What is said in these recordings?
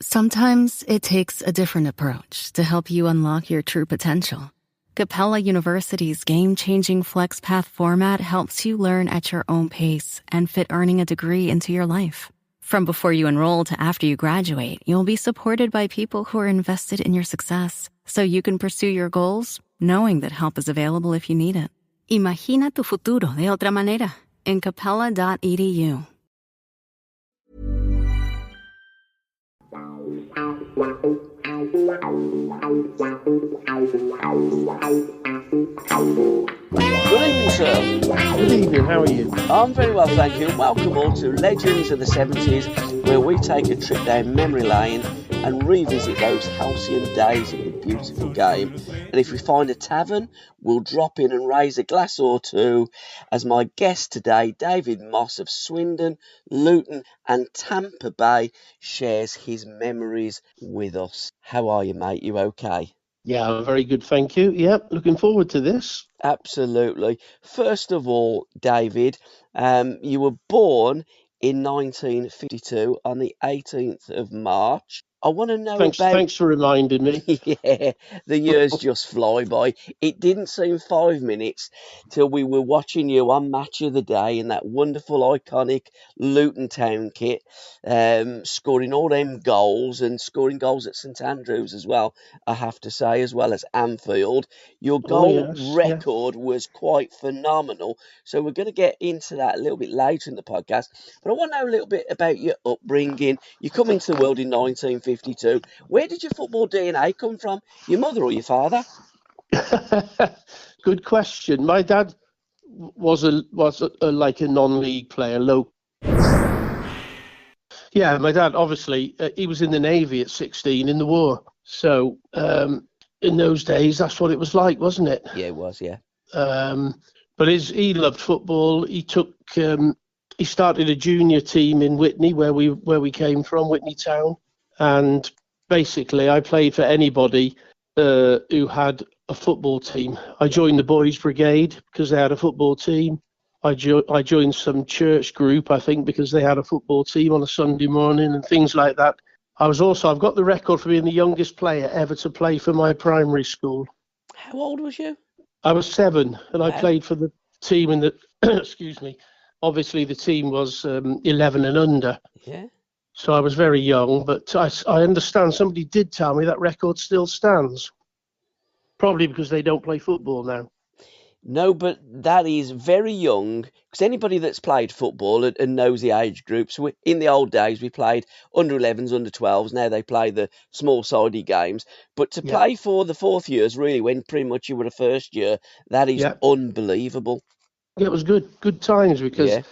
Sometimes it takes a different approach to help you unlock your true potential. Capella University's game-changing FlexPath format helps you learn at your own pace and fit earning a degree into your life. From before you enroll to after you graduate, you'll be supported by people who are invested in your success, so you can pursue your goals knowing that help is available if you need it. Imagina tu futuro de otra manera en capella.edu. Good evening, sir. Good evening, how are you? I'm very well, thank you. Welcome all to Legends of the 70s, where we take a trip down memory lane and revisit those halcyon days of the beautiful game. And if we find a tavern, we'll drop in and raise a glass or two, as my guest today, David Moss of Swindon, Luton and Tampa Bay, shares his memories with us. How are you, mate? You okay? Yeah, I'm very good, thank you. Yep, looking forward to this. Absolutely. First of all, David, you were born in 1952 on the 18th of March. I want to know Thanks for reminding me. Yeah, the years just fly by. It didn't seem 5 minutes till we were watching you on Match of the Day in that wonderful, iconic Luton Town kit, scoring all them goals and scoring goals at St Andrews as well, I have to say, as well as Anfield. Your goal record was quite phenomenal. So we're going to get into that a little bit later in the podcast. But I want to know a little bit about your upbringing. You come into the world in 1952. Where did your football DNA come from? Your mother or your father? Good question. My dad was like a non-league player, low. Yeah, my dad obviously he was in the Navy at 16 in the war. So in those days, that's what it was like, wasn't it? Yeah, it was. Yeah. But he loved football. He started a junior team in Witney, where we came from, Witney Town, and basically I played for anybody who had a football team. I joined the boys' brigade because they had a football team. I joined some church group, I think, because they had a football team on a Sunday morning and things like that. I've got the record for being the youngest player ever to play for my primary school. How old was you? I was 7, and I played for the team in the excuse me. Obviously, the team was 11 and under. Yeah. So I was very young, but I understand somebody did tell me that record still stands. Probably because they don't play football now. No, but that is very young, because anybody that's played football and knows the age groups, in the old days we played under 11s, under 12s, now they play the small-sided games. But to play for the fourth years, really, when pretty much you were a first year, that is unbelievable. Yeah, it was good times, because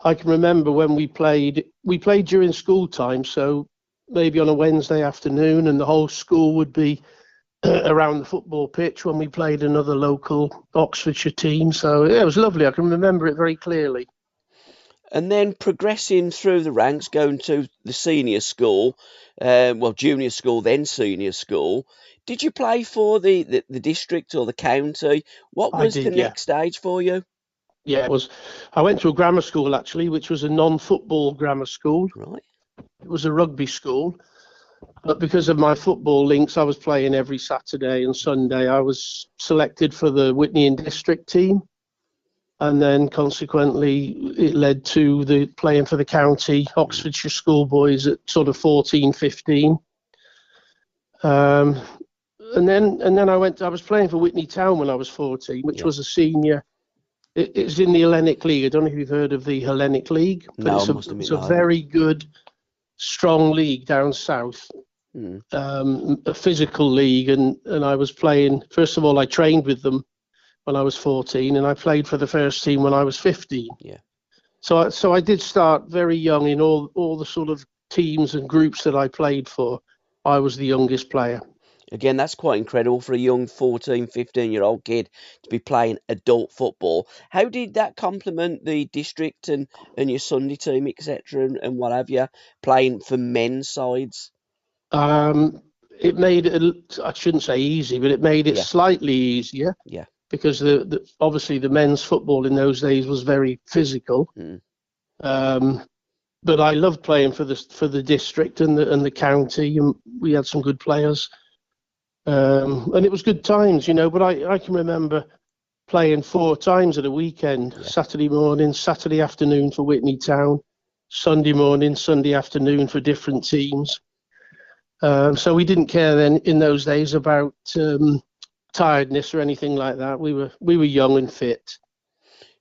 I can remember when we played during school time, so maybe on a Wednesday afternoon, and the whole school would be around the football pitch when we played another local Oxfordshire team. So yeah, it was lovely. I can remember it very clearly. And then progressing through the ranks, going to the senior school, junior school, then senior school. Did you play for the district or the county? What was the next stage for you? Yeah, it was. I went to a grammar school, actually, which was a non-football grammar school. Right. It was a rugby school. But because of my football links, I was playing every Saturday and Sunday. I was selected for the Witney and district team. And then consequently, it led to the playing for the county Oxfordshire schoolboys at sort of 14, 15. And then I was playing for Witney Town when I was 14, which was a senior. It's in the Hellenic League. I don't know if you've heard of the Hellenic League, but it's a very good, strong league down south, a physical league. And I was playing, first of all, I trained with them when I was 14, and I played for the first team when I was 15. Yeah. So I did start very young in all the sort of teams and groups that I played for. I was the youngest player. Again, that's quite incredible for a young 14, 15-year-old kid to be playing adult football. How did that complement the district and your Sunday team, etc., and what have you, playing for men's sides? It made it, I shouldn't say easy, but it made it slightly easier. Yeah. Because obviously the men's football in those days was very physical. but I loved playing for the district and the county, and we had some good players. And it was good times, But I can remember playing 4 times at a weekend: Saturday morning, Saturday afternoon for Witney Town, Sunday morning, Sunday afternoon for different teams. So we didn't care then in those days about tiredness or anything like that. We were young and fit.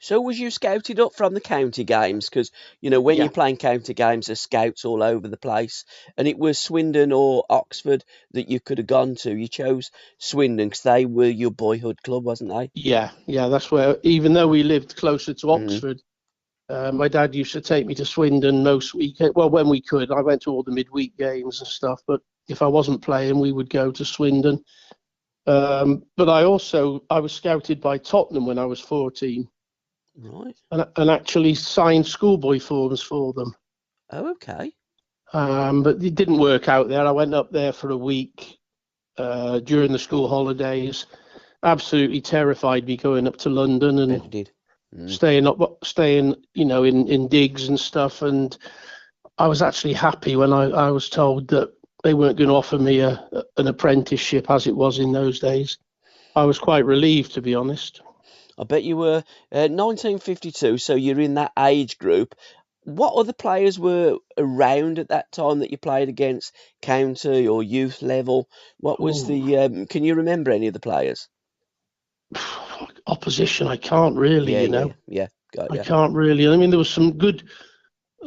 So was you scouted up from the county games? Because, when Yeah. you're playing county games, there's scouts all over the place. And it was Swindon or Oxford that you could have gone to. You chose Swindon because they were your boyhood club, wasn't they? Yeah, that's where, even though we lived closer to Mhm. Oxford, my dad used to take me to Swindon most weekends. Well, when we could. I went to all the midweek games and stuff, but if I wasn't playing, we would go to Swindon. But I was scouted by Tottenham when I was 14. Right. And actually signed schoolboy forms for them. Oh, okay. But it didn't work out there. I went up there for a week during the school holidays. Absolutely terrified me going up to London Bet and it did. staying, in digs and stuff. And I was actually happy when I was told that they weren't going to offer me an apprenticeship as it was in those days. I was quite relieved, to be honest. I bet you were 1952, so you're in that age group. What other players were around at that time that you played against, county or youth level? What was the? Can you remember any of the players? Opposition, I can't really, Yeah. Got I ya. can't really. I mean, there was some good.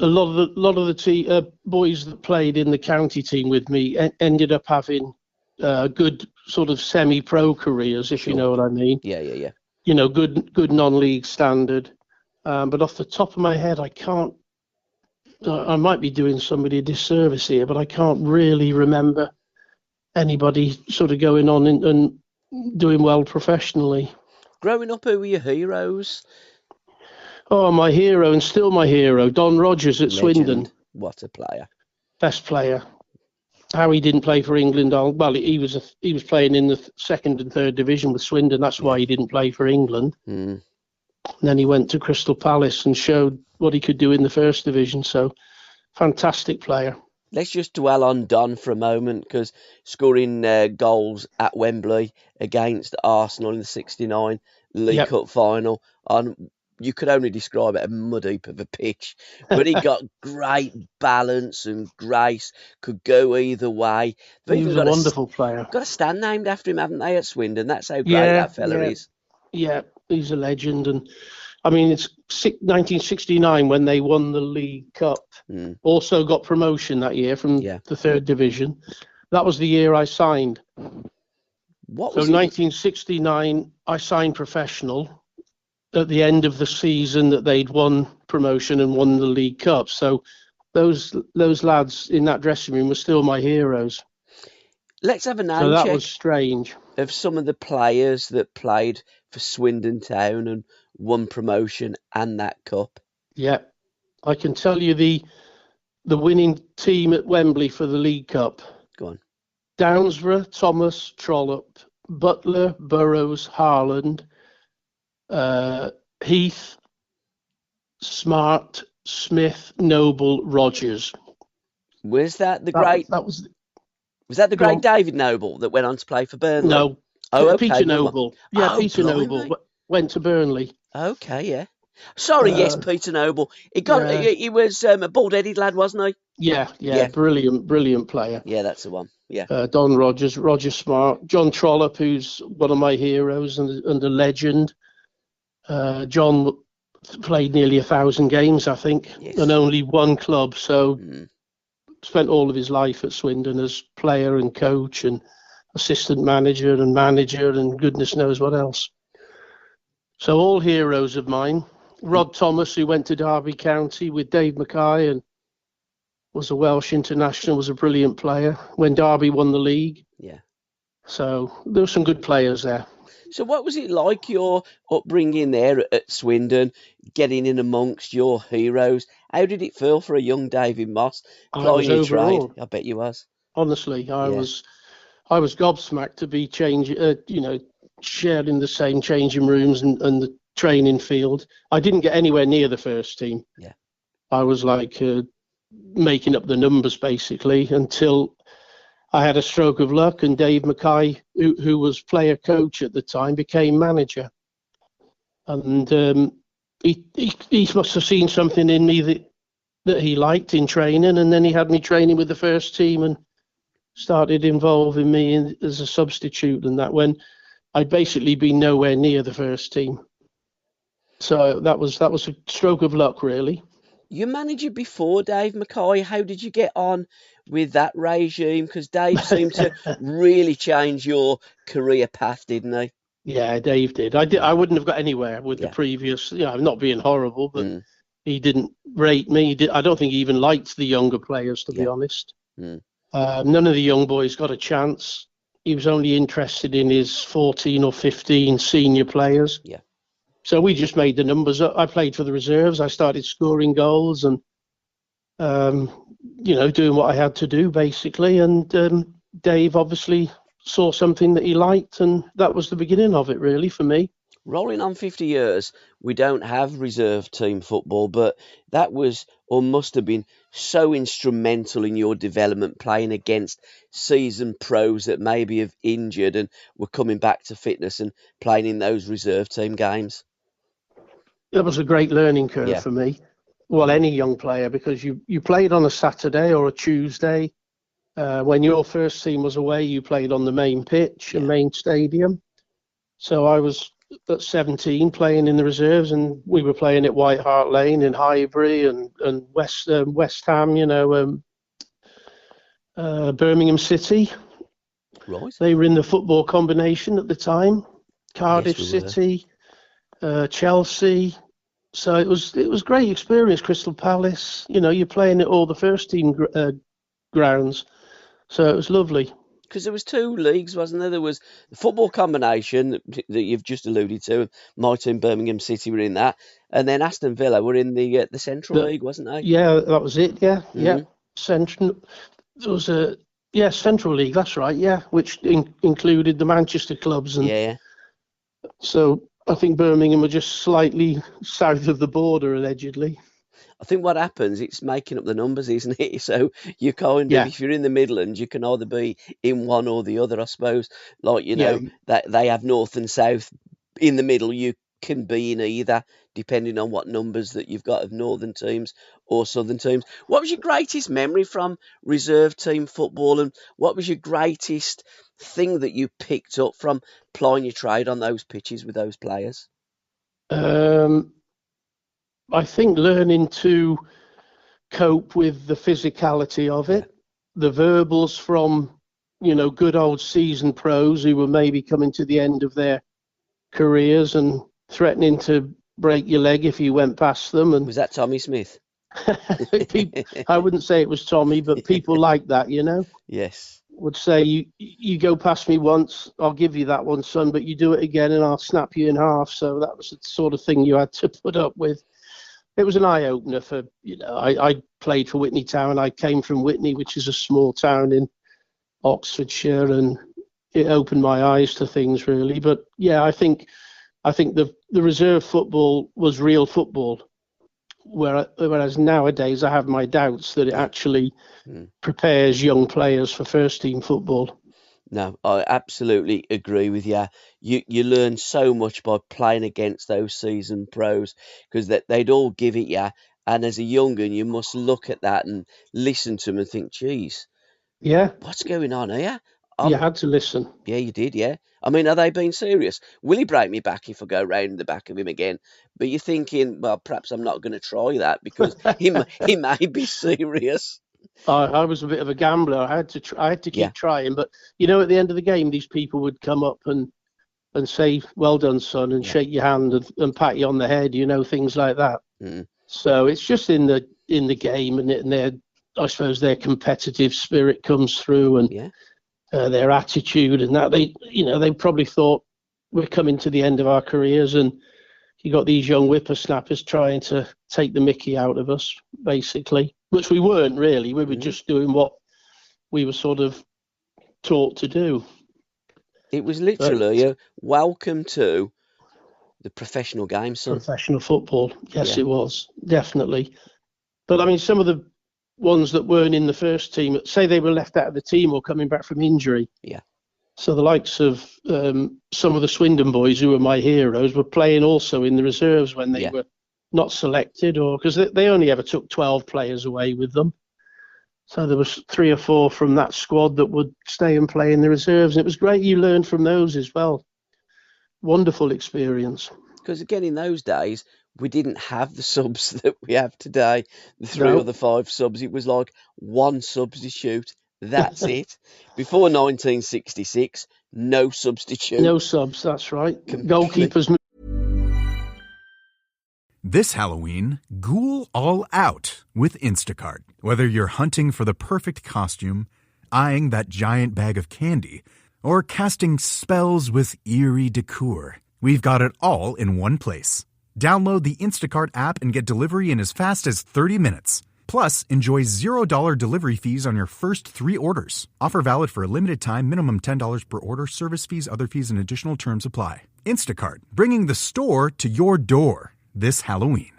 A lot of the boys that played in the county team with me ended up having good sort of semi-pro careers, if you Sure. know what I mean. Yeah. Good non-league standard. But off the top of my head, I can't. I might be doing somebody a disservice here, but I can't really remember anybody sort of going on and doing well professionally. Growing up, who were your heroes? Oh, my hero, and still my hero, Don Rogers at Swindon. Legend. What a player. Best player. How he didn't play for England? Well, he was playing in the second and third division with Swindon. That's why he didn't play for England. Mm. And then he went to Crystal Palace and showed what he could do in the first division. So, fantastic player. Let's just dwell on Don for a moment, because scoring goals at Wembley against Arsenal in the '69 League Cup final on, you could only describe it a mud heap of a pitch, but he got great balance and grace, could go either way. He was a wonderful player. Got a stand named after him, haven't they, at Swindon? That's how great that fella is. Yeah, he's a legend. And I mean, it's 1969 when they won the League Cup. Also got promotion that year from the third division. That was the year I signed. What was 1969, I signed professional at the end of the season that they'd won promotion and won the League Cup. So those lads in that dressing room were still my heroes. Let's have a name check. So that check was strange. Of some of the players that played for Swindon Town and won promotion and that cup. Yeah, I can tell you the winning team at Wembley for the League Cup. Go on. Downsborough, Thomas, Trollope, Butler, Burrows, Harland, Heath, Smart, Smith, Noble, Rogers. Was that the great? Was that the great David Noble that went on to play for Burnley? No. Okay. Peter Noble. Yeah, Peter blimey. Noble went to Burnley. Okay, yeah. Sorry, yes, Peter Noble. He was a bald-headed lad, wasn't he? Yeah. Brilliant player. Yeah, that's the one. Yeah. Don Rogers, Roger Smart, John Trollope, who's one of my heroes and a legend. John played nearly 1,000 games, I think, and only one club. So spent all of his life at Swindon as player and coach and assistant manager and goodness knows what else. So all heroes of mine. Rod Thomas, who went to Derby County with Dave Mackay and was a Welsh international, was a brilliant player when Derby won the league. Yeah. So there were some good players there. So what was it like, your upbringing there at Swindon, getting in amongst your heroes? How did it feel for a young David Moss plying your trade? I bet you was. Honestly, I was gobsmacked to be sharing the same changing rooms and the training field. I didn't get anywhere near the first team. Yeah. I was like making up the numbers basically until I had a stroke of luck, and Dave Mackay, who was player coach at the time, became manager. And he must have seen something in me that he liked in training, and then he had me training with the first team and started involving me as a substitute, and that when I'd basically been nowhere near the first team. So that was a stroke of luck, really. Your manager before Dave Mackay, how did you get on with that regime? Because Dave seemed to really change your career path, didn't he? Yeah, Dave did. I wouldn't have got anywhere with the previous. I'm not being horrible, but he didn't rate me. I don't think he even liked the younger players, to be honest. None of the young boys got a chance. He was only interested in his 14 or 15 senior players. Yeah. So we just made the numbers up. I played for the reserves. I started scoring goals and, doing what I had to do, basically. And Dave obviously saw something that he liked, and that was the beginning of it, really, for me. Rolling on 50 years, we don't have reserve team football, but that was or must have been so instrumental in your development, playing against seasoned pros that maybe have injured and were coming back to fitness and playing in those reserve team games. It was a great learning curve for me. Well, any young player, because you played on a Saturday or a Tuesday. When your first team was away, you played on the main pitch and main stadium. So I was at 17 playing in the reserves, and we were playing at White Hart Lane in Highbury and West Ham, Birmingham City. Right. They were in the football combination at the time. Cardiff City, Chelsea. So it was great experience. Crystal Palace. You're playing at all the first team grounds. So it was lovely. Because there was two leagues, wasn't there? There was the football combination that you've just alluded to. My team, Birmingham City, were in that, and then Aston Villa were in the Central League, wasn't they? Yeah, that was it. Yeah, yeah. Central. There was Central League. That's right. Yeah, which included the Manchester clubs. And so I think Birmingham were just slightly south of the border, allegedly. I think what happens, it's making up the numbers, isn't it? So you kind of, if you're in the Midlands, you can either be in one or the other, I suppose. Like, that they have north and south. In the middle, you can be in either, depending on what numbers that you've got of northern teams or southern teams. What was your greatest memory from reserve team football, and what was your greatest thing that you picked up from plying your trade on those pitches with those players? I think learning to cope with the physicality of it, the verbals from, good old seasoned pros who were maybe coming to the end of their careers and threatening to break your leg if you went past them. And was that Tommy Smith? I wouldn't say it was Tommy, but people like that, Yes. Would say, you go past me once, I'll give you that one, son, but you do it again and I'll snap you in half. So that was the sort of thing you had to put up with. It was an eye-opener for, I played for Whitney Town. I came from Whitney, which is a small town in Oxfordshire, and it opened my eyes to things, really. But, yeah, I think the reserve football was real football, whereas nowadays I have my doubts that it actually prepares young players for first-team football. No, I absolutely agree with you. You learn so much by playing against those seasoned pros, because they'd all give it you. And as a young'un, you must look at that and listen to them and think, geez, what's going on here? You had to listen. Yeah, you did, yeah. I mean, are they being serious? Will he break me back if I go round the back of him again? But you're thinking, well, perhaps I'm not going to try that because he may be serious. I was a bit of a gambler. I had to keep trying, but at the end of the game, these people would come up and say, "Well done, son," and shake your hand and pat you on the head, things like that. So it's just in the game, and I suppose their competitive spirit comes through, and their attitude, and that they probably thought we're coming to the end of our careers, and you got these young whippersnappers trying to take the mickey out of us, basically. Which we weren't really. We were just doing what we were sort of taught to do. It was literally welcome to the professional game, son. Professional football. Yes, it was. Definitely. But I mean, some of ones that weren't in the first team, say they were left out of the team or coming back from injury. Yeah. So the likes of some of the Swindon boys, who were my heroes, were playing also in the reserves when they were not selected, or because they only ever took 12 players away with them. So there was 3 or 4 from that squad that would stay and play in the reserves. And it was great. You learned from those as well. Wonderful experience. Because again, in those days, we didn't have the subs that we have today, the 3 or the 5 subs. It was like one substitute. That's it. Before 1966, no substitute. No subs, that's right. Goalkeepers. This Halloween, ghoul all out with Instacart. Whether you're hunting for the perfect costume, eyeing that giant bag of candy, or casting spells with eerie decor, we've got it all in one place. Download the Instacart app and get delivery in as fast as 30 minutes. Plus, enjoy $0 delivery fees on your first 3 orders. Offer valid for a limited time, minimum $10 per order, service fees, other fees, and additional terms apply. Instacart, bringing the store to your door this Halloween.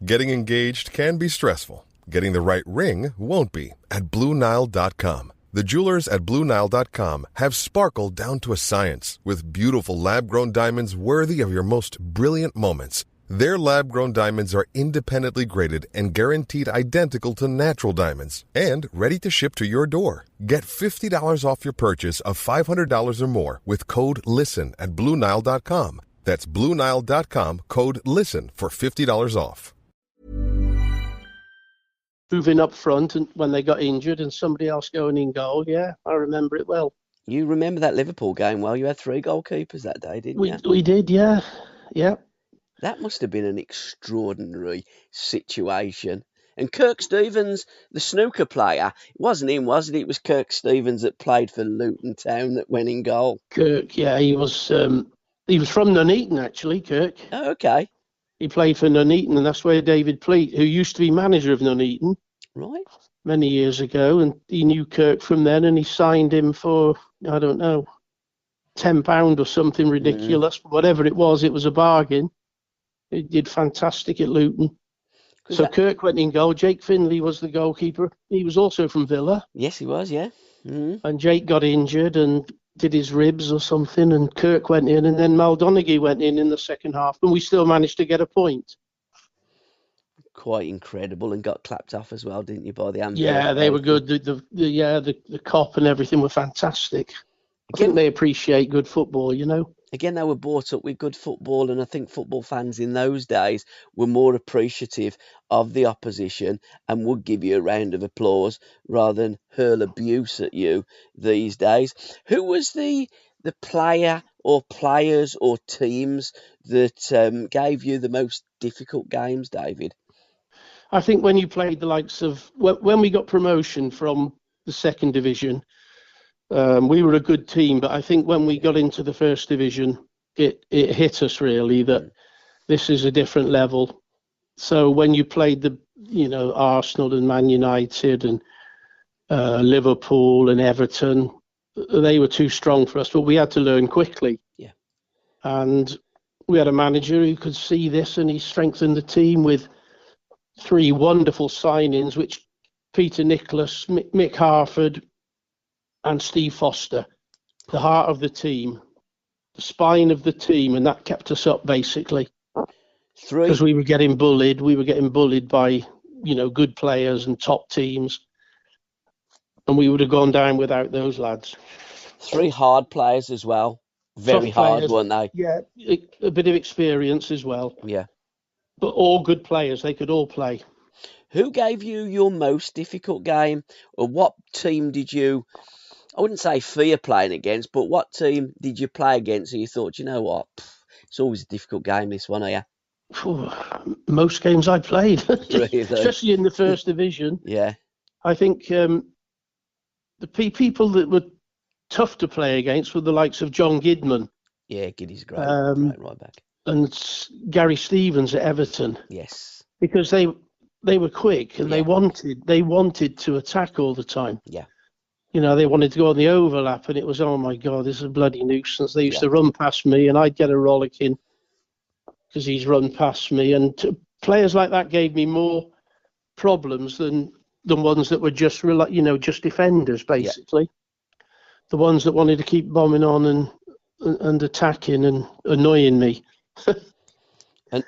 Getting engaged can be stressful. Getting the right ring won't be at BlueNile.com. The jewelers at BlueNile.com have sparkle down to a science with beautiful lab-grown diamonds worthy of your most brilliant moments. Their lab-grown diamonds are independently graded and guaranteed identical to natural diamonds and ready to ship to your door. Get $50 off your purchase of $500 or more with code LISTEN at BlueNile.com. That's BlueNile.com, code LISTEN for $50 off. Moving up front and when they got injured and somebody else going in goal. Yeah, I remember it well. You remember that Liverpool game well? You had 3 goalkeepers that day, didn't you? We did, yeah. Yeah. That must have been an extraordinary situation. And Kirk Stevens, the snooker player, it wasn't him, was it? It was Kirk Stevens that played for Luton Town that went in goal. Kirk, yeah, he was from Nuneaton, actually, Kirk. Oh, okay. He played for Nuneaton, and that's where David Pleat, who used to be manager of Nuneaton right, many years ago, and he knew Kirk from then, and he signed him for, I don't know, £10 or something ridiculous. Whatever it was a bargain. He did fantastic at Luton. So Kirk went in goal. Jake Finley was the goalkeeper. He was also from Villa. Yes, he was, yeah. Mm-hmm. And Jake got injured and did his ribs or something, and Kirk went in, and then Mal Donaghy went in the second half, and we still managed to get a point. Quite incredible, and got clapped off as well, didn't you, by the Anfield? Yeah, they were good. The cop and everything were fantastic. I think they appreciate good football, you know. Again, they were brought up with good football, and I think football fans in those days were more appreciative of the opposition and would give you a round of applause rather than hurl abuse at you these days. Who was the player or players or teams that gave you the most difficult games, David? I think when you played the likes of, when we got promotion from the second division, we were a good team, but I think when we got into the first division, it hit us really that this is a different level. So when you played Arsenal and Man United and Liverpool and Everton, they were too strong for us, but we had to learn quickly. Yeah. And we had a manager who could see this, and he strengthened the team with 3 wonderful signings, which Peter Nicholas, Mick Harford, and Steve Foster, the heart of the team, the spine of the team, and that kept us up basically. 3. Because we were getting bullied. We were getting bullied by, good players and top teams. And we would have gone down without those lads. 3 hard players as well. Very hard, weren't they? Yeah, a bit of experience as well. Yeah. But all good players. They could all play. Who gave you your most difficult game? Or what team did you, I wouldn't say fear playing against, but what team did you play against and you thought, you know what, it's always a difficult game, this one, here? Most games I played, Really? Especially in the first division. Yeah. I think the people that were tough to play against were the likes of John Gidman. Yeah, Giddy's great. Right back. And Gary Stevens at Everton. Yes. Because they were quick and they wanted to attack all the time. Yeah. They wanted to go on the overlap, and it was, oh my God, this is a bloody nuisance. They used to run past me, and I'd get a rollicking because he's run past me. And players like that gave me more problems than the ones that were just just defenders, basically. The ones that wanted to keep bombing on and attacking and annoying me.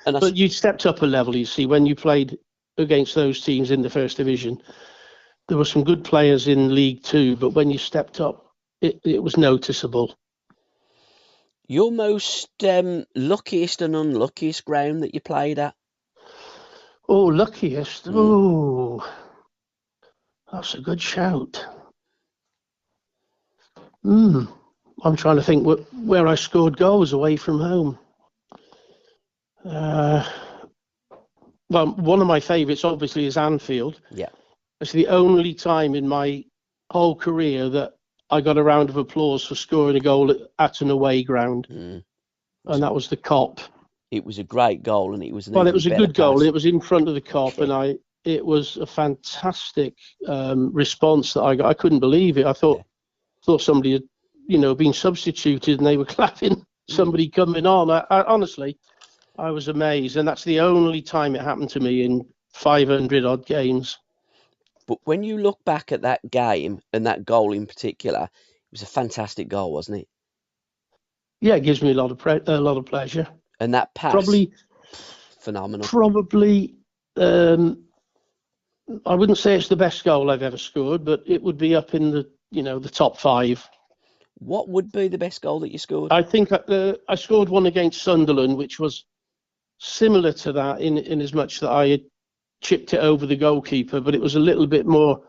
But you stepped up a level, you see, when you played against those teams in the First Division. There were some good players in League Two, but when you stepped up, it was noticeable. Your most luckiest and unluckiest ground that you played at? Oh, luckiest? Oh, that's a good shout. I'm trying to think where I scored goals away from home. Well, one of my favourites, obviously, is Anfield. Yeah. It's the only time in my whole career that I got a round of applause for scoring a goal at an away ground. And that was the Kop. It was a great goal, and it was it was a good goal, and it was in front of the Kop, and it was a fantastic response that I got. I couldn't believe it. I thought somebody had, been substituted, and they were clapping somebody coming on. I honestly, I was amazed, and that's the only time it happened to me in 500 odd games. But when you look back at that game and that goal in particular, it was a fantastic goal, wasn't it? Yeah, it gives me a lot of pleasure. And that pass, probably phenomenal. Probably, I wouldn't say it's the best goal I've ever scored, but it would be up in the top 5. What would be the best goal that you scored? I think I scored one against Sunderland, which was similar to that in as much that I had chipped it over the goalkeeper, but it was a little bit more.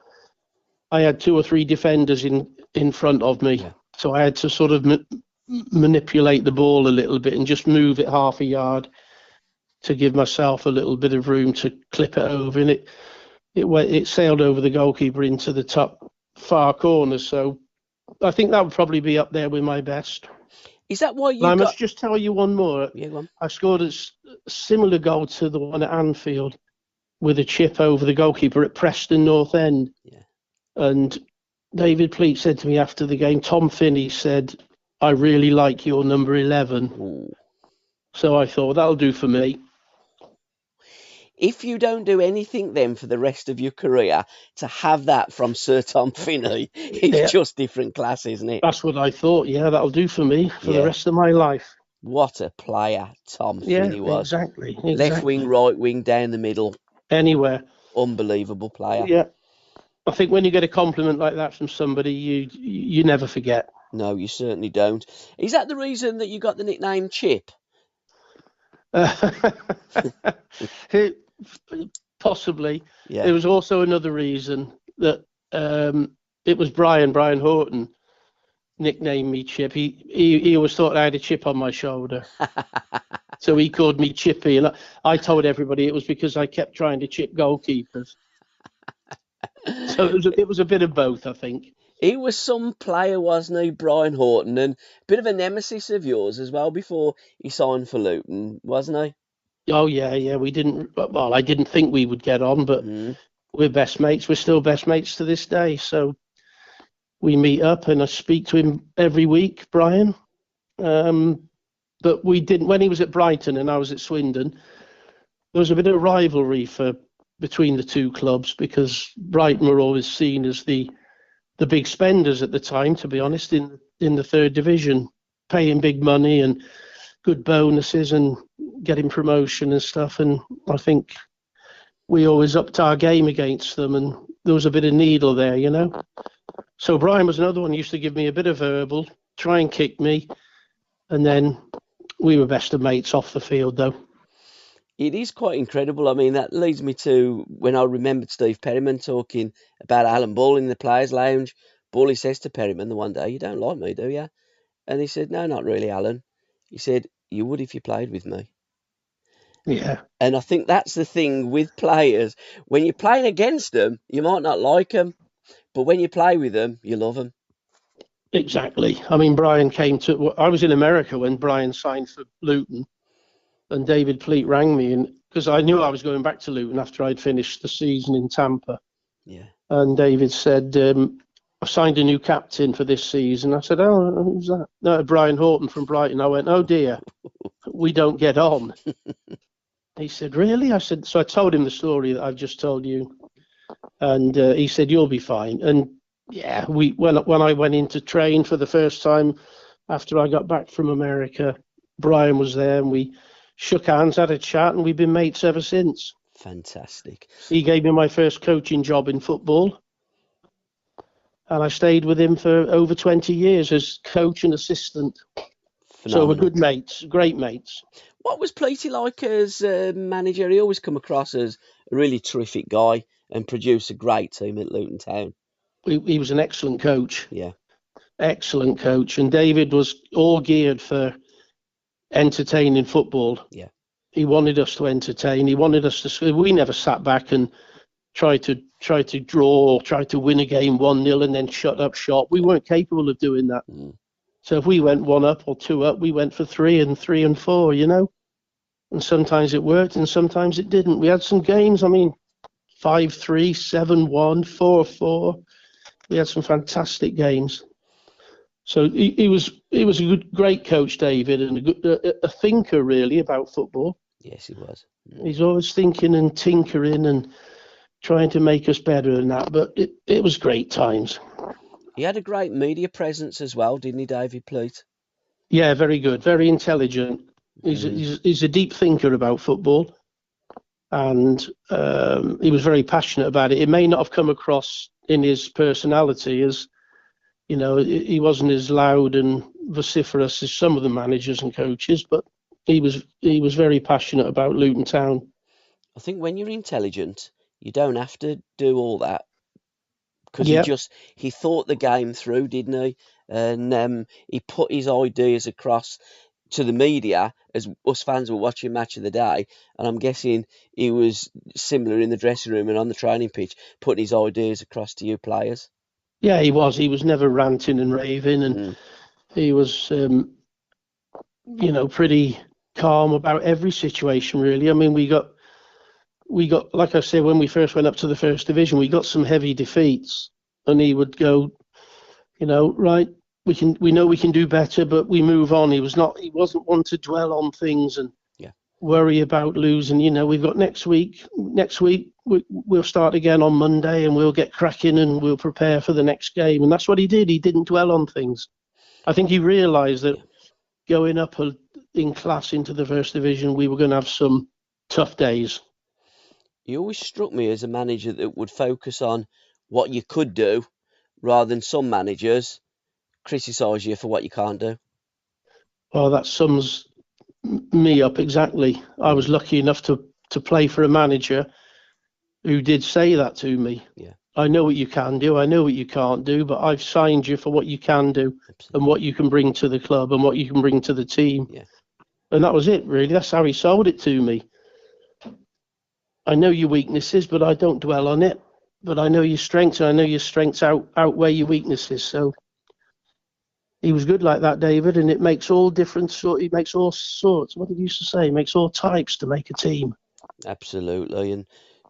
I had 2 or 3 defenders in front of me, so I had to sort of manipulate the ball a little bit and just move it half a yard to give myself a little bit of room to clip it over, and it sailed over the goalkeeper into the top far corner. So I think that would probably be up there with my best. Is that why you? I must just tell you one more. Yeah, go on. I scored a similar goal to the one at Anfield with a chip over the goalkeeper at Preston North End. Yeah. And David Pleat said to me after the game, Tom Finney said, "I really like your number 11." Ooh. So I thought, that'll do for me. If you don't do anything then for the rest of your career, to have that from Sir Tom Finney, it's just different class, isn't it? That's what I thought. Yeah, that'll do for me for the rest of my life. What a player Tom Finney was. Exactly. Left wing, right wing, down the middle. Anywhere. Unbelievable player. Yeah. I think when you get a compliment like that from somebody, you never forget. No, you certainly don't. Is that the reason that you got the nickname Chip? Possibly. Yeah. There was also another reason that it was Brian Horton nicknamed me Chip. He always thought I had a chip on my shoulder. So he called me Chippy, and I told everybody it was because I kept trying to chip goalkeepers. So it was a bit of both, I think. He was some player, wasn't he, Brian Horton, and a bit of a nemesis of yours as well before he signed for Luton, wasn't he? Oh, yeah. I didn't think we would get on, but we're best mates. We're still best mates to this day. So we meet up and I speak to him every week, Brian. But we didn't, when he was at Brighton and I was at Swindon, there was a bit of rivalry between the two clubs because Brighton were always seen as the big spenders at the time, to be honest, in the third division, paying big money and good bonuses and getting promotion and stuff. And I think we always upped our game against them, and there was a bit of needle there, So Brian was another one who used to give me a bit of verbal, try and kick me, and then we were best of mates off the field, though. It is quite incredible. I mean, that leads me to when I remembered Steve Perryman talking about Alan Ball in the Players' Lounge. Bally says to Perryman the one day, "You don't like me, do you?" And he said, "No, not really, Alan." He said, "You would if you played with me." Yeah. And I think that's the thing with players. When you're playing against them, you might not like them, but when you play with them, you love them. Exactly. I mean, Brian I was in America when Brian signed for Luton. And David Pleat rang me because I knew I was going back to Luton after I'd finished the season in Tampa. Yeah. And David said, "I signed a new captain for this season." I said, "Oh, who's that?" "No, Brian Horton from Brighton." I went, "Oh dear, we don't get on." He said, "Really?" I said, so I told him the story that I've just told you. And he said, "You'll be fine." And yeah, when I went in to train for the first time after I got back from America, Brian was there, and we shook hands, had a chat, and we've been mates ever since. Fantastic. He gave me my first coaching job in football, and I stayed with him for over 20 years as coach and assistant. Phenomenal. So we're good mates, great mates. What was Pleaty like as a manager? He always come across as a really terrific guy and produced a great team at Luton Town. He was an excellent coach. Yeah. Excellent coach. And David was all geared for entertaining football. Yeah. He wanted us to entertain. He wanted us to. We never sat back and tried to draw or try to win a game 1-0 and then shut up shop. We weren't capable of doing that. Mm. So if we went 1 up or 2 up, we went for 3 and 3 and 4, you know. And sometimes it worked and sometimes it didn't. We had some games, 5-3, 7-1, 4-4. We had some fantastic games. So he was a great coach, David, and a thinker really about football. Yes, he was. He's always thinking and tinkering and trying to make us better than that. But it was great times. He had a great media presence as well, didn't he, David Pleat? Yeah, very good, very intelligent. He's a deep thinker about football, and he was very passionate about it. It may not have come across in his personality as, you know, he wasn't as loud and vociferous as some of the managers and coaches, but he was very passionate about Luton Town. I think when you're intelligent, you don't have to do all that. Because he thought the game through, didn't he? And he put his ideas across to the media as us fans were watching Match of the Day. And I'm guessing he was similar in the dressing room and on the training pitch, putting his ideas across to you players. Yeah, he was. He was never ranting and raving, and he was, pretty calm about every situation, really. I mean, we got, like I said, when we first went up to the first division, we got some heavy defeats, and he would go, right, we know we can do better, but we move on. He wasn't one to dwell on things and worry about losing. We've got next week. We'll start again on Monday, and we'll get cracking, and we'll prepare for the next game. And that's what he did. He didn't dwell on things. I think he realised that going up in class into the first division, we were going to have some tough days. He always struck me as a manager that would focus on what you could do rather than some managers criticise you for what you can't do. Well, that sums me up exactly. I was lucky enough to play for a manager who did say that to me. Yeah. I know what you can do, I know what you can't do, but I've signed you for what you can do. Absolutely. And what you can bring to the club and what you can bring to the team. Yeah. And that was it, really. That's how he sold it to me. I know your weaknesses, but I don't dwell on it. But I know your strengths, and I know your strengths outweigh your weaknesses. So he was good like that, David, and it makes all different sorts. It makes all sorts. What did he used to say? It makes all types to make a team. Absolutely, and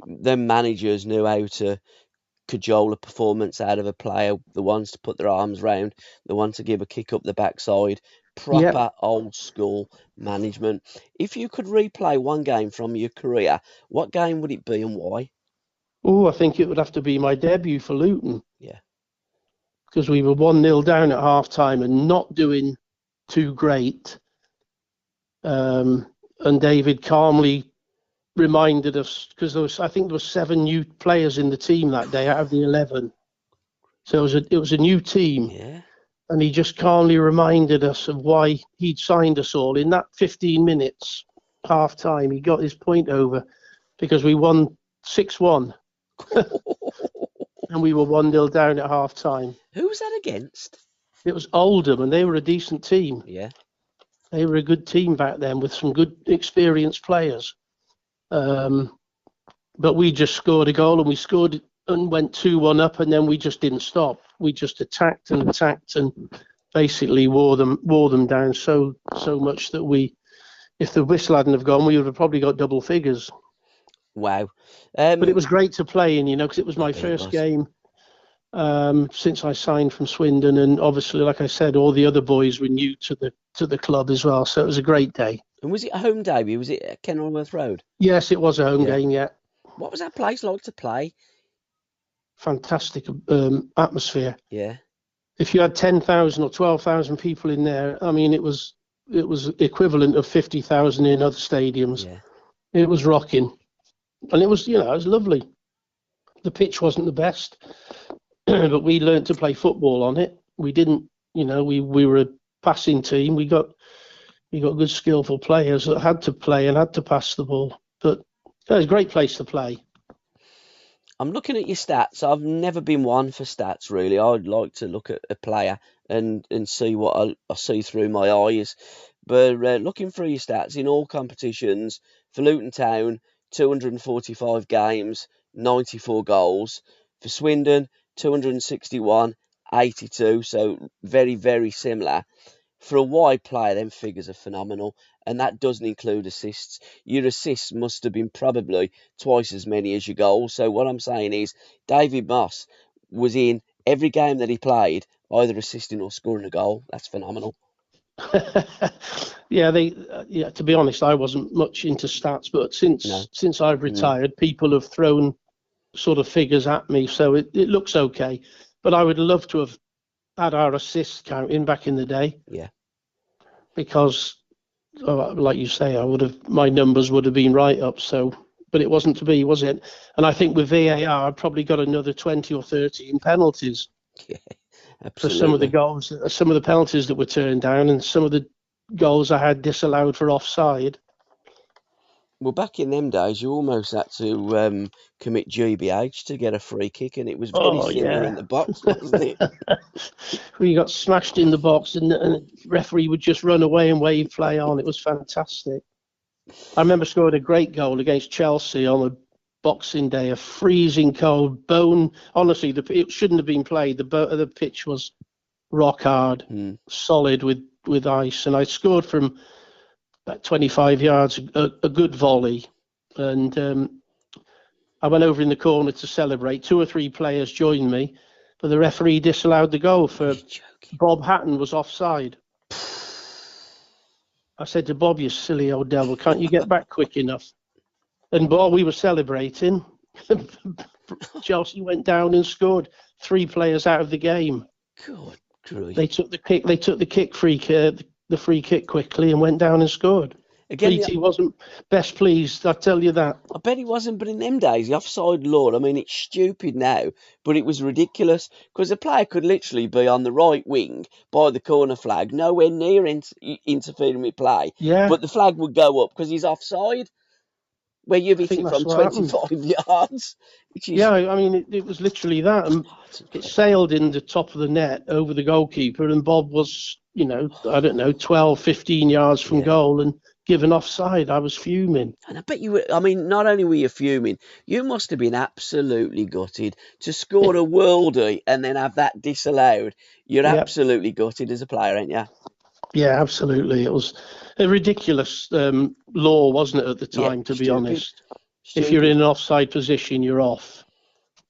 them managers knew how to cajole a performance out of a player. The ones to put their arms round, the ones to give a kick up the backside. Proper old school management. If you could replay one game from your career, what game would it be and why? Oh, I think it would have to be my debut for Luton. Yeah. Because we were 1-0 down at half time and not doing too great. And David calmly reminded us, because I think there were 7 new players in the team that day out of the 11. So it was a new team. Yeah. And he just calmly reminded us of why he'd signed us all. In that 15 minutes, half time, he got his point over because we won 6-1. And we were 1-0 down at half time. Who was that against? It was Oldham, and they were a decent team. Yeah. They were a good team back then with some good experienced players. But we just scored a goal, and we scored and went 2-1 up, and then we just didn't stop. We just attacked and basically wore them down so much that if the whistle hadn't have gone, we would have probably got double figures. Wow. But it was great to play in, because it was my first game since I signed from Swindon, and obviously, like I said, all the other boys were new to the club as well, so it was a great day. And was it a home debut? Was it at Kenilworth Road? Yes, it was a home game, yeah. What was that place like to play? fantastic atmosphere. Yeah. If you had 10,000 or 12,000 people in there, I mean, it was equivalent of 50,000 in other stadiums. Yeah. It was rocking, and it was it was lovely. The pitch wasn't the best, but we learned to play football on it. We didn't, we were a passing team. We got good, skillful players that had to play and had to pass the ball. But it was a great place to play. I'm looking at your stats. I've never been one for stats, really. I'd like to look at a player and see what I see through my eyes. But looking through your stats, in all competitions, for Luton Town, 245 games, 94 goals. For Swindon, 261, 82. So very, very similar. For a wide player, them figures are phenomenal, and that doesn't include assists. Your assists must have been probably twice as many as your goals. So what I'm saying is, David Moss was in every game that he played, either assisting or scoring a goal. That's phenomenal. Yeah, to be honest, I wasn't much into stats, but since I've retired, people have thrown sort of figures at me, so it looks okay. But I would love to have had our assist count in back in the day. Yeah. Because, like you say, my numbers would have been right up. So, but it wasn't to be, was it? And I think with VAR, I probably got another 20 or 30 in penalties. Yeah, absolutely. For some of the goals, some of the penalties that were turned down, and some of the goals I had disallowed for offside. Well, back in them days, you almost had to commit GBH to get a free kick, and it was very similar in the box, wasn't it? We got smashed in the box, and the referee would just run away and wave play on. It was fantastic. I remember scoring a great goal against Chelsea on a Boxing Day, a freezing cold bone. Honestly, it shouldn't have been played. The pitch was rock hard, solid with ice, and I scored from about 25 yards, a good volley. And I went over in the corner to celebrate. 2 or 3 players joined me, but the referee disallowed the goal for Bob Hatton was offside. I said to Bob, "You silly old devil, can't you get back quick enough?" And while we were celebrating, Chelsea went down and scored. 3 players out of the game. God, grief. They took the free kick quickly and went down and scored. Again, BT wasn't best pleased, I tell you that. I bet he wasn't, but in them days, the offside law, I mean, it's stupid now, but it was ridiculous, because a player could literally be on the right wing by the corner flag, nowhere near interfering with play, but the flag would go up because he's offside, where you've hit it from 25 yards. I mean, it was literally that, and it sailed in the top of the net over the goalkeeper, and Bob was, 12, 15 yards from goal, and given offside. I was fuming. And I bet you were, not only were you fuming, you must have been absolutely gutted to score a worldie and then have that disallowed. You're absolutely gutted as a player, ain't you? Yeah, absolutely. It was a ridiculous law, wasn't it, at the time, to be honest? Stupid. If you're in an offside position, you're off.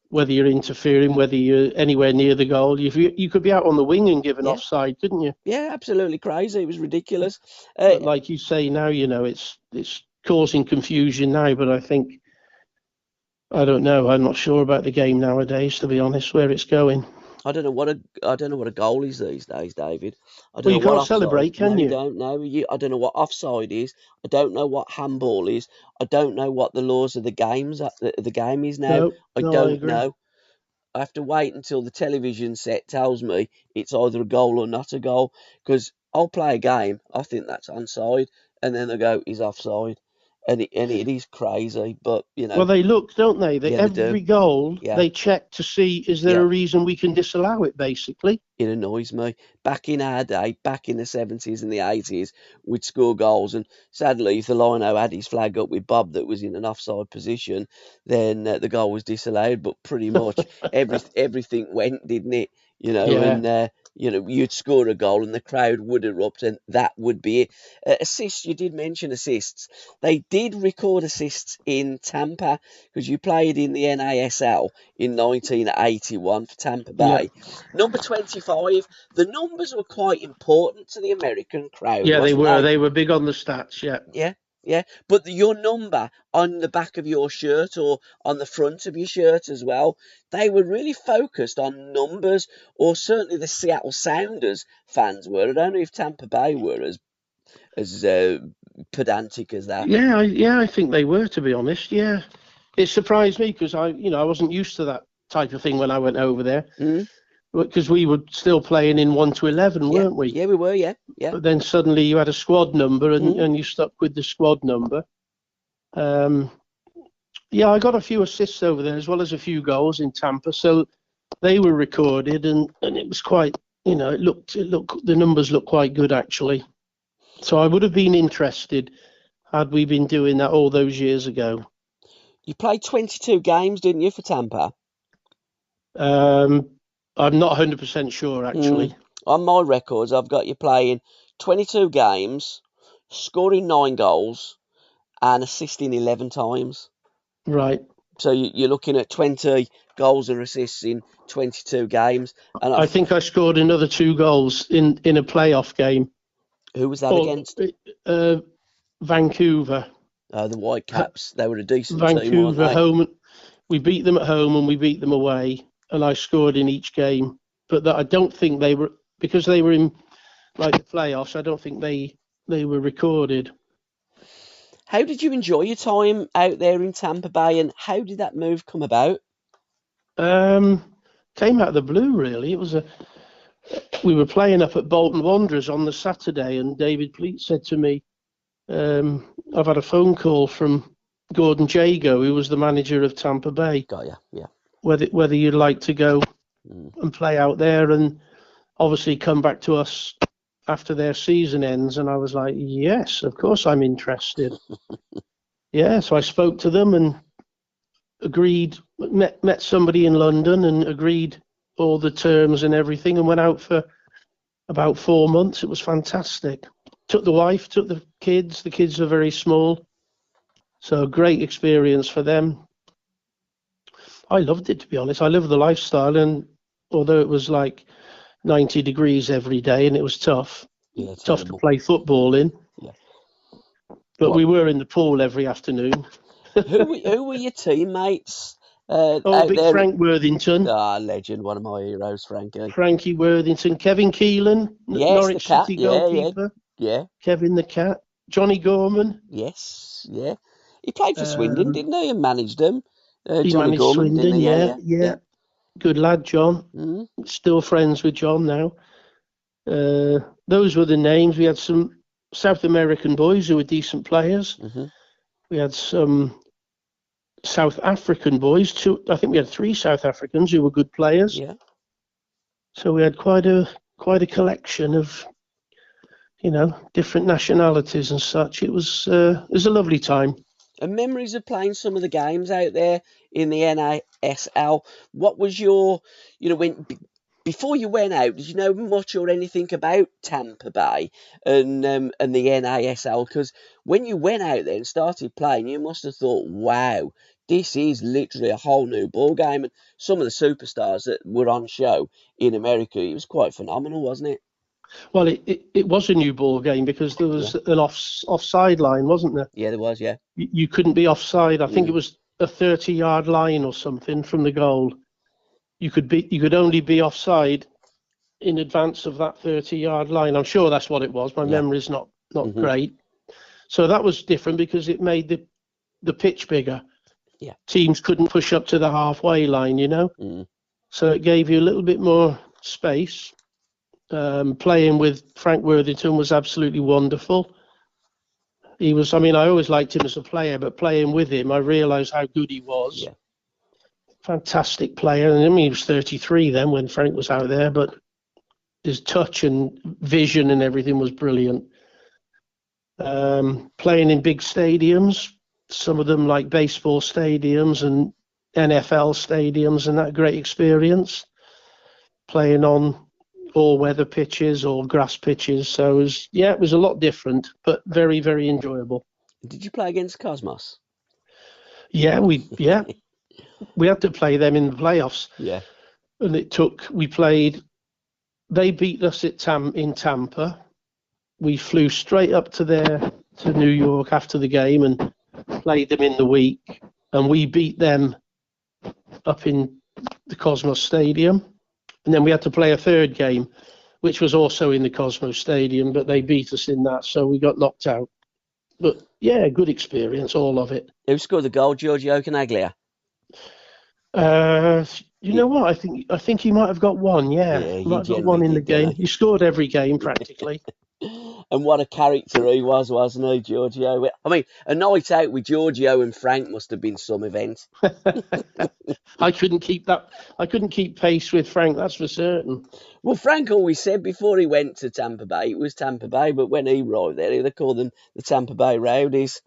Whether you're interfering, whether you're anywhere near the goal, you could be out on the wing and given offside, couldn't you? Yeah, absolutely crazy. It was ridiculous. But like you say now, it's causing confusion now. But I don't know. I'm not sure about the game nowadays, to be honest, where it's going. I don't know what a goal is these days, David. You can't celebrate, can you? I don't know. I don't know what offside is. I don't know what handball is. I don't know what the laws of the game is now. I don't know. I have to wait until the television set tells me it's either a goal or not a goal. Because I'll play a game, I think that's onside, and then they go, he's offside. And it is crazy, but Well, they look, don't they? Every goal they check to see, is there a reason we can disallow it? Basically, it annoys me. Back in our day, back in the 70s and the 80s, we'd score goals, and sadly, if the lino had his flag up with Bob that was in an offside position, then the goal was disallowed. But pretty much everything went, didn't it? And you'd score a goal and the crowd would erupt, and that would be it. Assists, you did mention assists. They did record assists in Tampa, because you played in the NASL in 1981 for Tampa Bay. Number 25, the numbers were quite important to the American crowd. Yeah, they were. They were big on the stats, Yeah. Yeah, but your number on the back of your shirt or on the front of your shirt as well, they were really focused on numbers, or certainly the Seattle Sounders fans were. I don't know if Tampa Bay were as pedantic as that. Yeah, I think they were, to be honest. Yeah, it surprised me because I wasn't used to that type of thing when I went over there. Mm. Because we were still playing in 1 to 11, Yeah, weren't we? yeah, we were. Yeah, yeah. But then suddenly you had a squad number, and you stuck with the squad number. Yeah, I got a few assists over there as well as a few goals in Tampa, so they were recorded, and it was quite, it looked the numbers looked quite good actually. So I would have been interested had we been doing that all those years ago. You played 22 games, didn't you, for Tampa? I'm not 100% sure actually. On my records, I've got you playing 22 games, scoring 9 goals, and assisting 11 times. Right. So you're looking at 20 goals and assists in 22 games. And I think I scored another 2 goals in a playoff game. Who was that against? Vancouver. The Whitecaps. They were a decent team, weren't Vancouver they? home. We beat them at home and we beat them away, and I scored in each game. But I don't think they were, because they were in the playoffs. I don't think they were recorded. How did you enjoy your time out there in Tampa Bay, and how did that move come about? Came out of the blue, really. We were playing up at Bolton Wanderers on the Saturday, and David Pleat said to me, I've had a phone call from Gordon Jago, who was the manager of Tampa Bay. Got ya, yeah. Whether you'd like to go and play out there and obviously come back to us after their season ends. And I was like, yes, of course I'm interested. Yeah, so I spoke to them and agreed, met somebody in London and agreed all the terms and everything, and went out for about 4 months. It was fantastic. Took the wife, took the kids. The kids are very small. So great experience for them. I loved it, to be honest. I loved the lifestyle, and although it was like 90 degrees every day and it was tough, tough to play football in. Yeah. But we were in the pool every afternoon. Who were your teammates? Big Frank Worthington. Legend, one of my heroes, Frankie. Frankie Worthington, Kevin Keelan, yes, Norwich City goalkeeper. Yeah. Kevin the Cat, Johnny Gorman. Yes, yeah. He played for Swindon, didn't he? And managed them. He Johnny managed Gorman, Swindon, didn't he? yeah. Good lad, John. Still friends with John now. Those were the names. We had some South American boys who were decent players. We had some South African boys. I think we had 3 South Africans who were good players. Yeah. So we had quite a collection of, different nationalities and such. It was a lovely time. And memories of playing some of the games out there in the NASL. What was your, before you went out, did you know much or anything about Tampa Bay and the NASL? Because when you went out there and started playing, you must have thought, wow, this is literally a whole new ball game. And some of the superstars that were on show in America, it was quite phenomenal, wasn't it? Well, it was a new ball game because there was an offside line, wasn't there? Yeah, there was, yeah. You couldn't be offside. I think it was a 30-yard line or something from the goal. You could only be offside in advance of that 30-yard line. I'm sure that's what it was. My memory's not great. So that was different because it made the pitch bigger. Yeah. Teams couldn't push up to the halfway line, So it gave you a little bit more space. Playing with Frank Worthington was absolutely wonderful. I always liked him as a player, but playing with him, I realised how good he was. Yeah. Fantastic player. And he was 33 then when Frank was out there, but his touch and vision and everything was brilliant. Playing in big stadiums, some of them like baseball stadiums and NFL stadiums, and that great experience. Playing on all-weather pitches or grass pitches. So it was a lot different, but very, very enjoyable. Did you play against Cosmos? Yeah, we had to play them in the playoffs. Yeah. And they beat us in Tampa. We flew straight up to their to New York after the game and played them in the week, and we beat them up in the Cosmos Stadium, and then we had to play a third game, which was also in the Cosmos Stadium, but they beat us in that, so we got knocked out. But yeah, good experience, all of it. Who scored the goal? Giorgio Canaglia. You know what? I think he might have got one. Yeah, Yeah, he he might have got generally one in the did, didn't game. He scored every game practically. And what a character he was, wasn't he, Giorgio? I mean, a night out with Giorgio and Frank must have been some event. I couldn't keep pace with Frank, that's for certain. Well, Frank always said before he went to Tampa Bay, it was Tampa Bay, but when he arrived there, they called them the Tampa Bay Rowdies.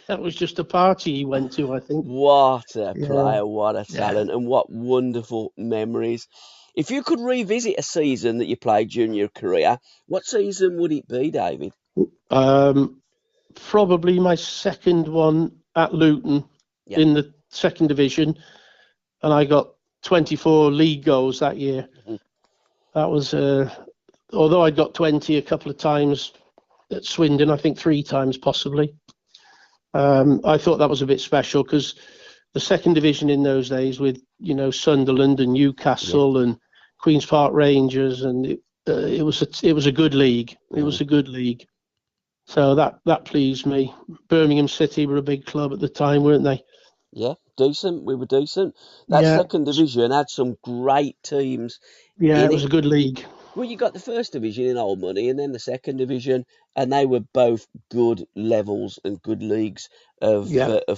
That was just a party he went to, I think. What a Yeah. player, what a talent, and what wonderful memories. If you could revisit a season that you played during your career, what season would it be, David? Probably my second one at Luton in the second division, and I got 24 league goals that year. Mm-hmm. That was, although I got 20 a couple of times at Swindon, I think 3 times possibly. I thought that was a bit special because the second division in those days with, Sunderland and Newcastle and Queen's Park Rangers, and it was a good league. It was a good league. So that pleased me. Birmingham City were a big club at the time, weren't they? Yeah, decent. We were decent. That second division had some great teams. Yeah, it was a good league. Well, you got the first division in old money and then the second division, and they were both good levels and good leagues of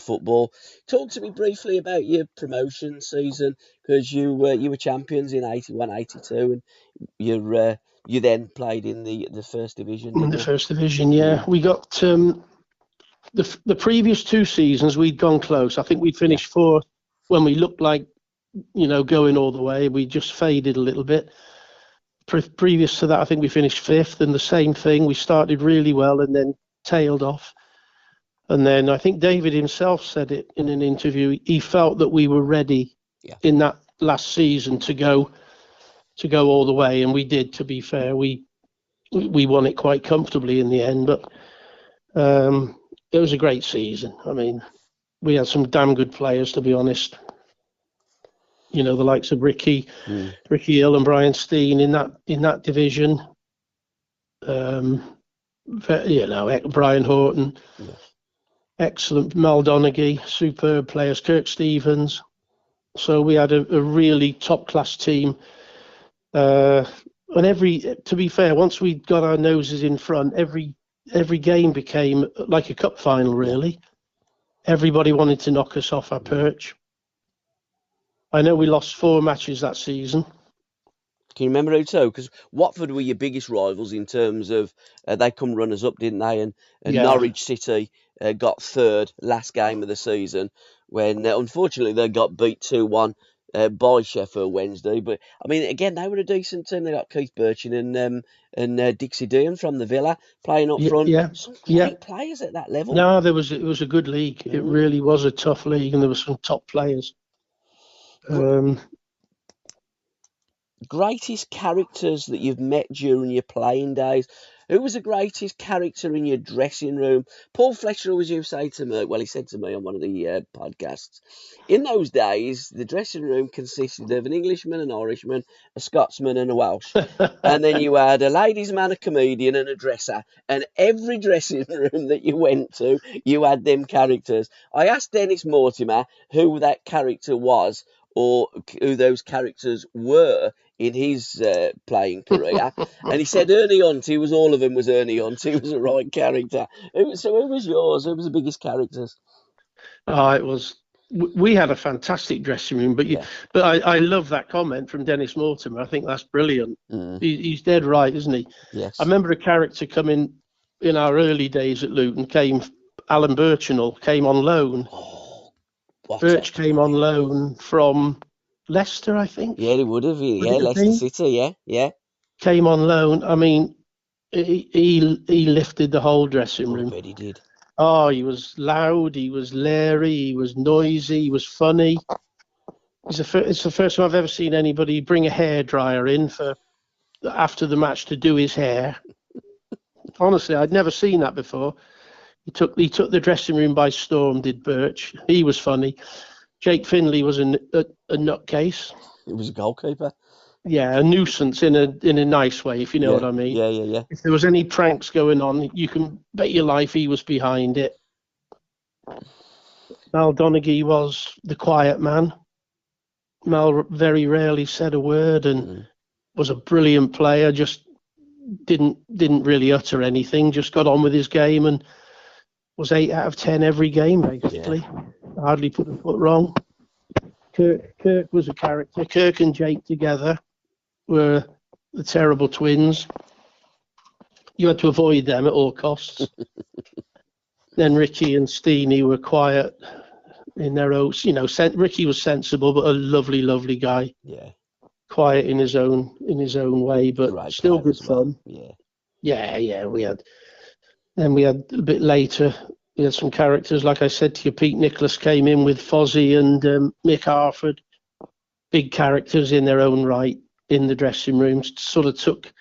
football. Talk to me briefly about your promotion season, because you were champions in 81, 82, and you then played in the first division. In the first division, yeah. We got the previous 2 seasons we'd gone close. I think we'd finished 4th when we looked like, going all the way. We just faded a little bit. Previous to that, I think we finished 5th, and the same thing. We started really well and then tailed off. And then I think David himself said it in an interview. He felt that we were ready in that last season to go all the way, and we did. To be fair, we won it quite comfortably in the end. But it was a great season. I mean, we had some damn good players, to be honest. The likes of Ricky Hill and Brian Steen in that division. Brian Horton, excellent. Mal Donaghy, superb players. Kirk Stevens. So we had a really top class team. And to be fair, once we got our noses in front, every game became like a cup final. Really, everybody wanted to knock us off our perch. I know we lost 4 matches that season. Can you remember who too? Because Watford were your biggest rivals in terms of they come runners up, didn't they? And Norwich City got 3rd last game of the season when unfortunately they got beat 2-1 by Sheffield Wednesday. But I mean, again, they were a decent team. They got Keith Birchin and Dixie Dean from the Villa playing up front. Some great players at that level. No, it was a good league. It really was a tough league, and there were some top players. Greatest characters that you've met during your playing days? Who was the greatest character in your dressing room? Paul Fletcher always used to say to me, he said to me on one of the podcasts, in those days, the dressing room consisted of an Englishman, an Irishman, a Scotsman and a Welsh. And then you had a ladies' man, a comedian and a dresser. And every dressing room that you went to, you had them characters. I asked Dennis Mortimer who that character was, or who those characters were in his playing career. And he said Ernie Hunt. All of them was Ernie Hunt. He was the right character. So who was yours? Who was the biggest characters? It was. We had a fantastic dressing room, but I love that comment from Dennis Mortimer. I think that's brilliant. He's dead right, isn't he? Yes. I remember a character coming in our early days at Luton. Alan Birchinall came on loan. Birch came on loan from Leicester, I think. Yeah, he would have. Yeah, Leicester City. Yeah. Came on loan. I mean, he lifted the whole dressing room. I bet he did. Oh, he was loud. He was leery. He was noisy. He was funny. It's the first time I've ever seen anybody bring a hairdryer in after the match to do his hair. Honestly, I'd never seen that before. He took the dressing room by storm, did Birch. He was funny. Jake Finley was a nutcase. He was a goalkeeper. Yeah, a nuisance in a nice way, if you know what I mean. Yeah. If there was any pranks going on, you can bet your life he was behind it. Mal Donaghy was the quiet man. Mal very rarely said a word and was a brilliant player. Just didn't really utter anything. Just got on with his game and was 8 out of 10 every game basically. Yeah. Hardly put a foot wrong. Kirk was a character. Kirk and Jake together were the terrible twins. You had to avoid them at all costs. Then Ricky and Steenie were quiet in their own, Ricky was sensible, but a lovely, lovely guy. Yeah. Quiet in his own way, but still good fun. Yeah. We had a bit later, we had some characters, like I said to you, Pete Nicholas came in with Fozzie and Mick Harford. Big characters in their own right in the dressing rooms. Sort of took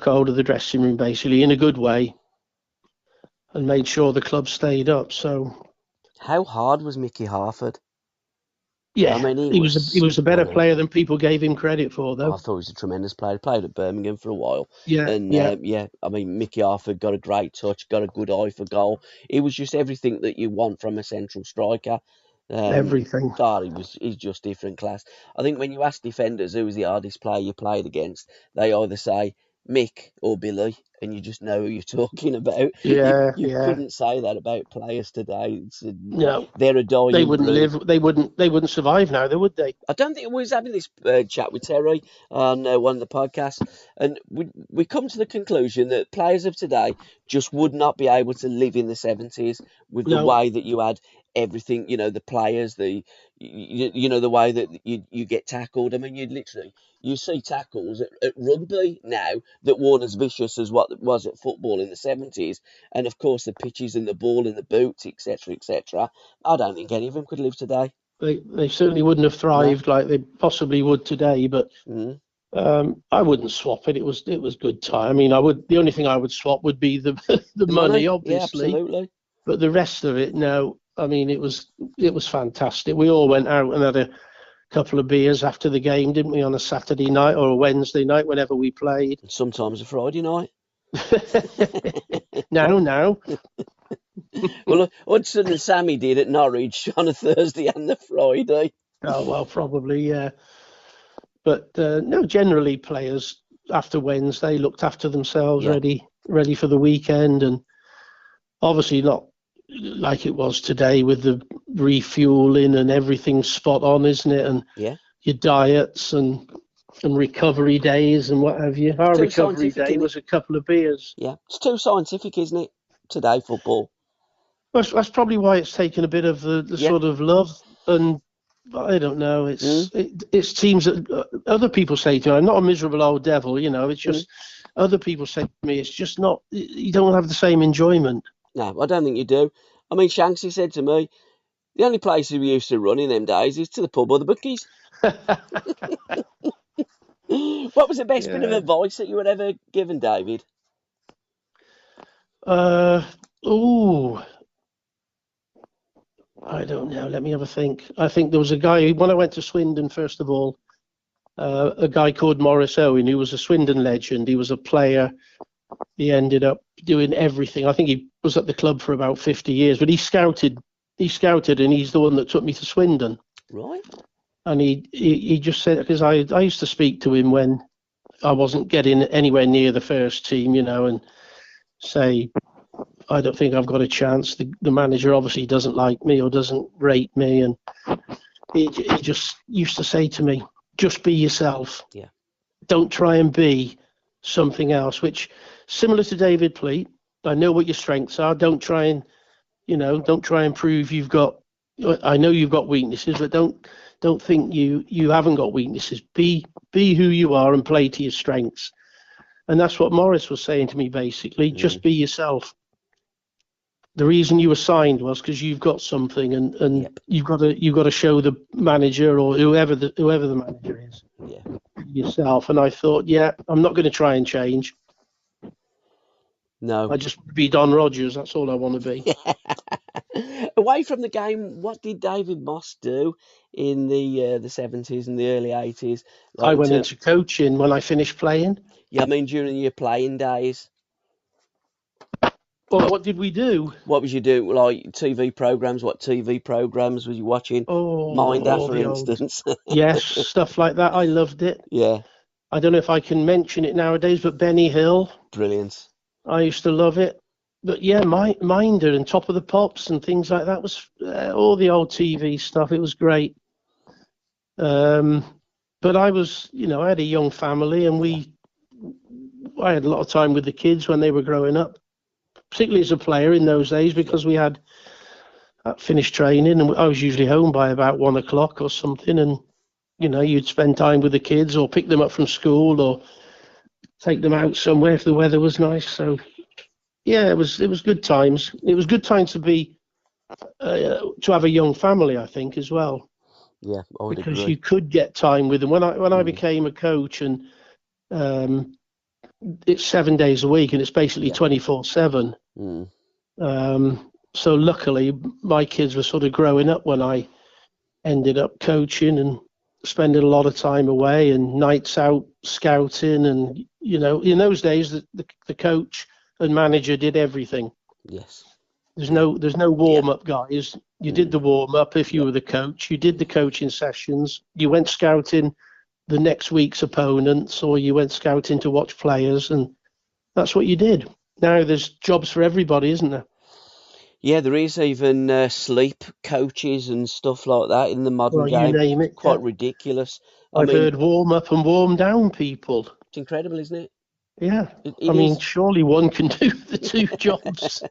hold of the dressing room basically in a good way and made sure the club stayed up. So, how hard was Mickey Harford? Yeah, I mean, he was a better player than people gave him credit for, though. I thought he was a tremendous player. He played at Birmingham for a while. Yeah, I mean, Mickey Harford got a great touch, got a good eye for goal. He was just everything that you want from a central striker. Everything. He's just different class. I think when you ask defenders who was the hardest player you played against, they either say Mick or Billy, and you just know who you're talking about. Yeah, you couldn't say that about players today. No, they're a dying They wouldn't breed. live. They wouldn't survive now, though, would they? I don't think we was having this chat with Terry on one of the podcasts, and we come to the conclusion that players of today just would not be able to live in the 70s with the way that you had everything, the players, the way that you get tackled. I mean, you see tackles at rugby now that weren't as vicious as what it was at football in the 70s, and of course the pitches and the ball and the boots, etc. I don't think any of them could live today. They certainly wouldn't have thrived like they possibly would today. But I wouldn't swap it. It was good time. I mean, the only thing I would swap would be the money, obviously. Yeah, absolutely. But the rest of it, no. I mean, it was fantastic. We all went out and had a couple of beers after the game, didn't we, on a Saturday night or a Wednesday night, whenever we played. Sometimes a Friday night. No. Well, Hudson and Sammy did at Norwich on a Thursday and a Friday. Oh, well, probably, yeah. But no, generally players after Wednesday looked after themselves, ready for the weekend, and obviously not like it was today with the refueling and everything spot on, isn't it? And your diets and recovery days and what have you. Our recovery day was a couple of beers. Yeah, it's too scientific, isn't it? Today, football. That's probably why it's taken a bit of the sort of love, and I don't know. It's teams that other people say to me, I'm not a miserable old devil, it's just other people say to me, it's just not, you don't have the same enjoyment. No, I don't think you do. I mean, Shanksy said to me, the only place we used to run in them days is to the pub or the bookies. What was the best bit of advice that you were ever given, David? I don't know. Let me have a think. I think there was a guy, when I went to Swindon, first of all, a guy called Maurice Owen, who was a Swindon legend. He was a player. He ended up doing everything. I think he was at the club for about 50 years, but he scouted, and he's the one that took me to Swindon. Right. And he just said, because I used to speak to him when I wasn't getting anywhere near the first team, and say, I don't think I've got a chance. The manager obviously doesn't like me or doesn't rate me. And he just used to say to me, just be yourself. Yeah. Don't try and be something else, which similar to David Pleat, I know what your strengths are. Don't try and prove you've got, I know you've got weaknesses, but don't think you haven't got weaknesses. Be who you are and play to your strengths. And that's what Morris was saying to me, basically. Just be yourself. The reason you were signed was because you've got something, and you've got to show the manager or whoever the manager is yourself. And I thought, I'm not going to try and change. No. I just want to be Don Rogers. That's all I want to be. Away from the game, what did David Moss do in the 70s and the early 80s? I Like went into coaching when I finished playing. yeah, I mean during your playing days. Well, what did we do? What was you do? Like TV programs? What TV programs was you watching? Minder, Oh, for the old, instance. yes, stuff like that. I loved it. Yeah, I don't know if I can mention it nowadays, but Benny Hill, brilliant. I used to love it. But yeah, Minder and Top of the Pops and things like that was all the old TV stuff. It was great. But I was, I had a young family, and I had a lot of time with the kids when they were growing up, particularly as a player in those days, because we had finished training, and I was usually home by about 1 o'clock or something, and you'd spend time with the kids or pick them up from school or take them out somewhere if the weather was nice. So yeah, it was good times. It was good times to have a young family, I think, as well, Yeah, I would because agree. you could get time with them. When I became a coach, and it's 7 days a week, and it's basically 24/7. So luckily, my kids were sort of growing up when I ended up coaching and spending a lot of time away and nights out scouting. And, in those days, the coach and manager did everything. Yes. There's no warm-up guys. You did the warm-up if you were the coach. You did the coaching sessions. You went scouting the next week's opponents, or you went scouting to watch players, and that's what you did. Now there's jobs for everybody, isn't there? Yeah, there is even sleep coaches and stuff like that in the modern Well, you game. name it. Quite ridiculous. I've heard warm-up and warm-down people. It's incredible, isn't it? Yeah. It I mean, is. surely one can do the two jobs.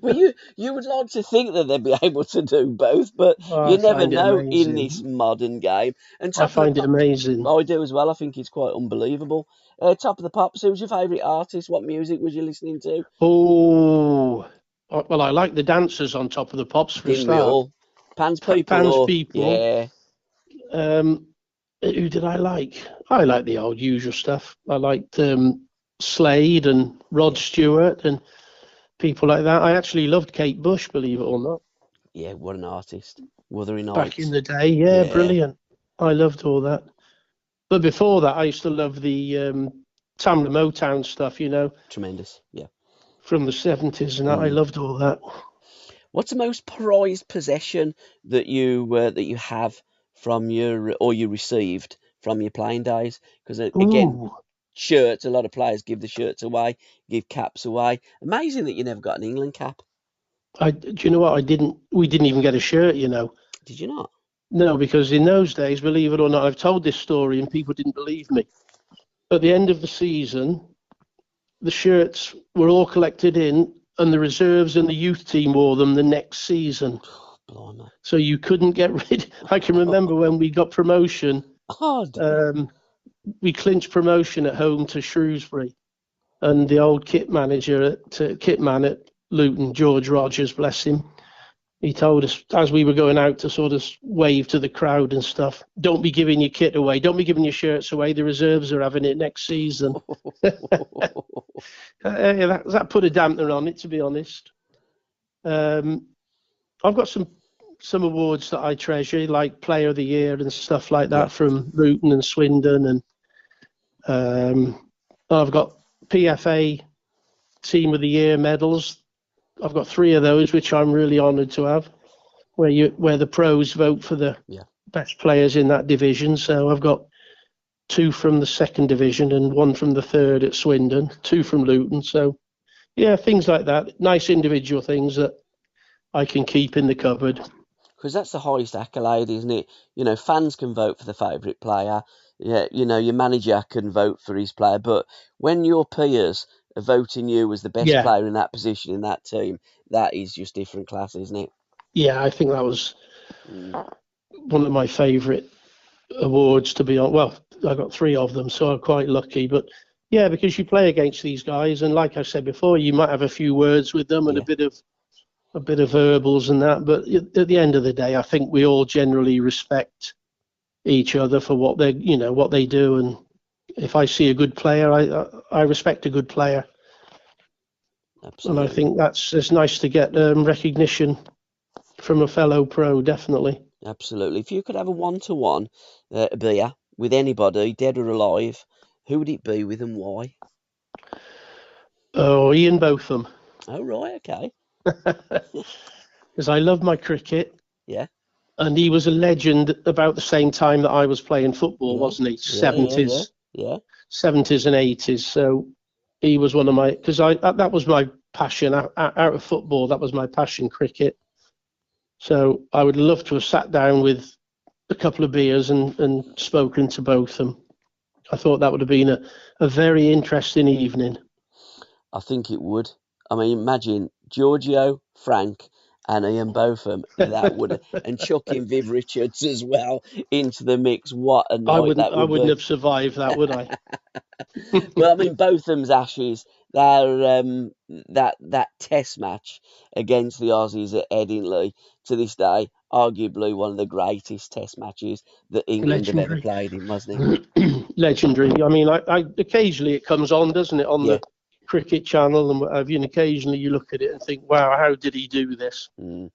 Well, you would like to think that they'd be able to do both, but you never know in this modern game. And I find it amazing. I do as well. I think it's quite unbelievable. Top of the Pops, who's your favourite artist? What music was you listening to? Oh, well, I like the dancers on Top of the Pops for a Didn't we start. all? Pan's People. Pan's People. Yeah. Who did I like? I like the old usual stuff. I liked Slade and Rod Stewart and people like that. I actually loved Kate Bush, believe it or not. Yeah, what an artist. Wuthering Heights. Back in the day, yeah, brilliant. I loved all that. But before that, I used to love the Tamla Motown stuff, Tremendous, yeah. From the 70s, and I loved all that. What's the most prized possession that you have from you received from your playing days? Because again, shirts. A lot of players give the shirts away, give caps away. Amazing that you never got an England cap. Do you know what? We didn't even get a shirt. Did you not? No, because in those days, believe it or not, I've told this story and people didn't believe me. At the end of the season, the shirts were all collected in, and the reserves and the youth team wore them the next season. Blimey. So you couldn't get rid. I can remember when we got promotion. We clinched promotion at home to Shrewsbury, and the old kit man at Luton, George Rogers, bless him, he told us as we were going out to sort of wave to the crowd and stuff, don't be giving your kit away, don't be giving your shirts away, the reserves are having it next season. That put a dampener on it, to be honest. I've got some awards that I treasure, like Player of the Year and stuff like that from Luton and Swindon, and I've got PFA Team of the Year medals. I've got 3 of those, which I'm really honoured to have, where the pros vote for the best players in that division. So I've got 2 from the 2nd division and 1 from the 3rd at Swindon, 2 from Luton. So yeah, things like that, nice individual things that I can keep in the cupboard. Because that's the highest accolade, isn't it? Fans can vote for the favourite player. Yeah, your manager can vote for his player. But when your peers are voting you as the best player in that position, in that team, that is just different class, isn't it? Yeah, I think that was one of my favourite awards, to be honest. Well, I got 3 of them, so I'm quite lucky. But yeah, because you play against these guys, and like I said before, you might have a few words with them and a bit of verbals and that. But at the end of the day, I think we all generally respect each other for what they do. And if I see a good player, I respect a good player. Absolutely. And I think it's nice to get recognition from a fellow pro, definitely. Absolutely. If you could have a one-to-one beer with anybody, dead or alive, who would it be with and why? Oh, Ian Botham. Oh, right, okay. Because I love my cricket. Yeah. And he was a legend about the same time that I was playing football, wasn't he? Yeah. 70s, Yeah. 70s and 80s. So he was one of my, because that was my passion out of football. That was my passion, cricket. So I would love to have sat down with a couple of beers and spoken to both of them. I thought that would have been a very interesting evening. I think it would. I mean, imagine Giorgio, Frank, and Ian Botham. That would, and chucking Viv Richards as well into the mix. What a night that I would wouldn't be. have survived that, would I? Well, I mean, Botham's Ashes, their that Test match against the Aussies at Headingley, to this day, arguably one of the greatest Test matches that England have ever Legendary. played in, wasn't it? Legendary. I mean, I occasionally it comes on, doesn't it, on Yeah. the cricket channel and what have you, and occasionally you look at it and think, wow, how did he do this? Mm.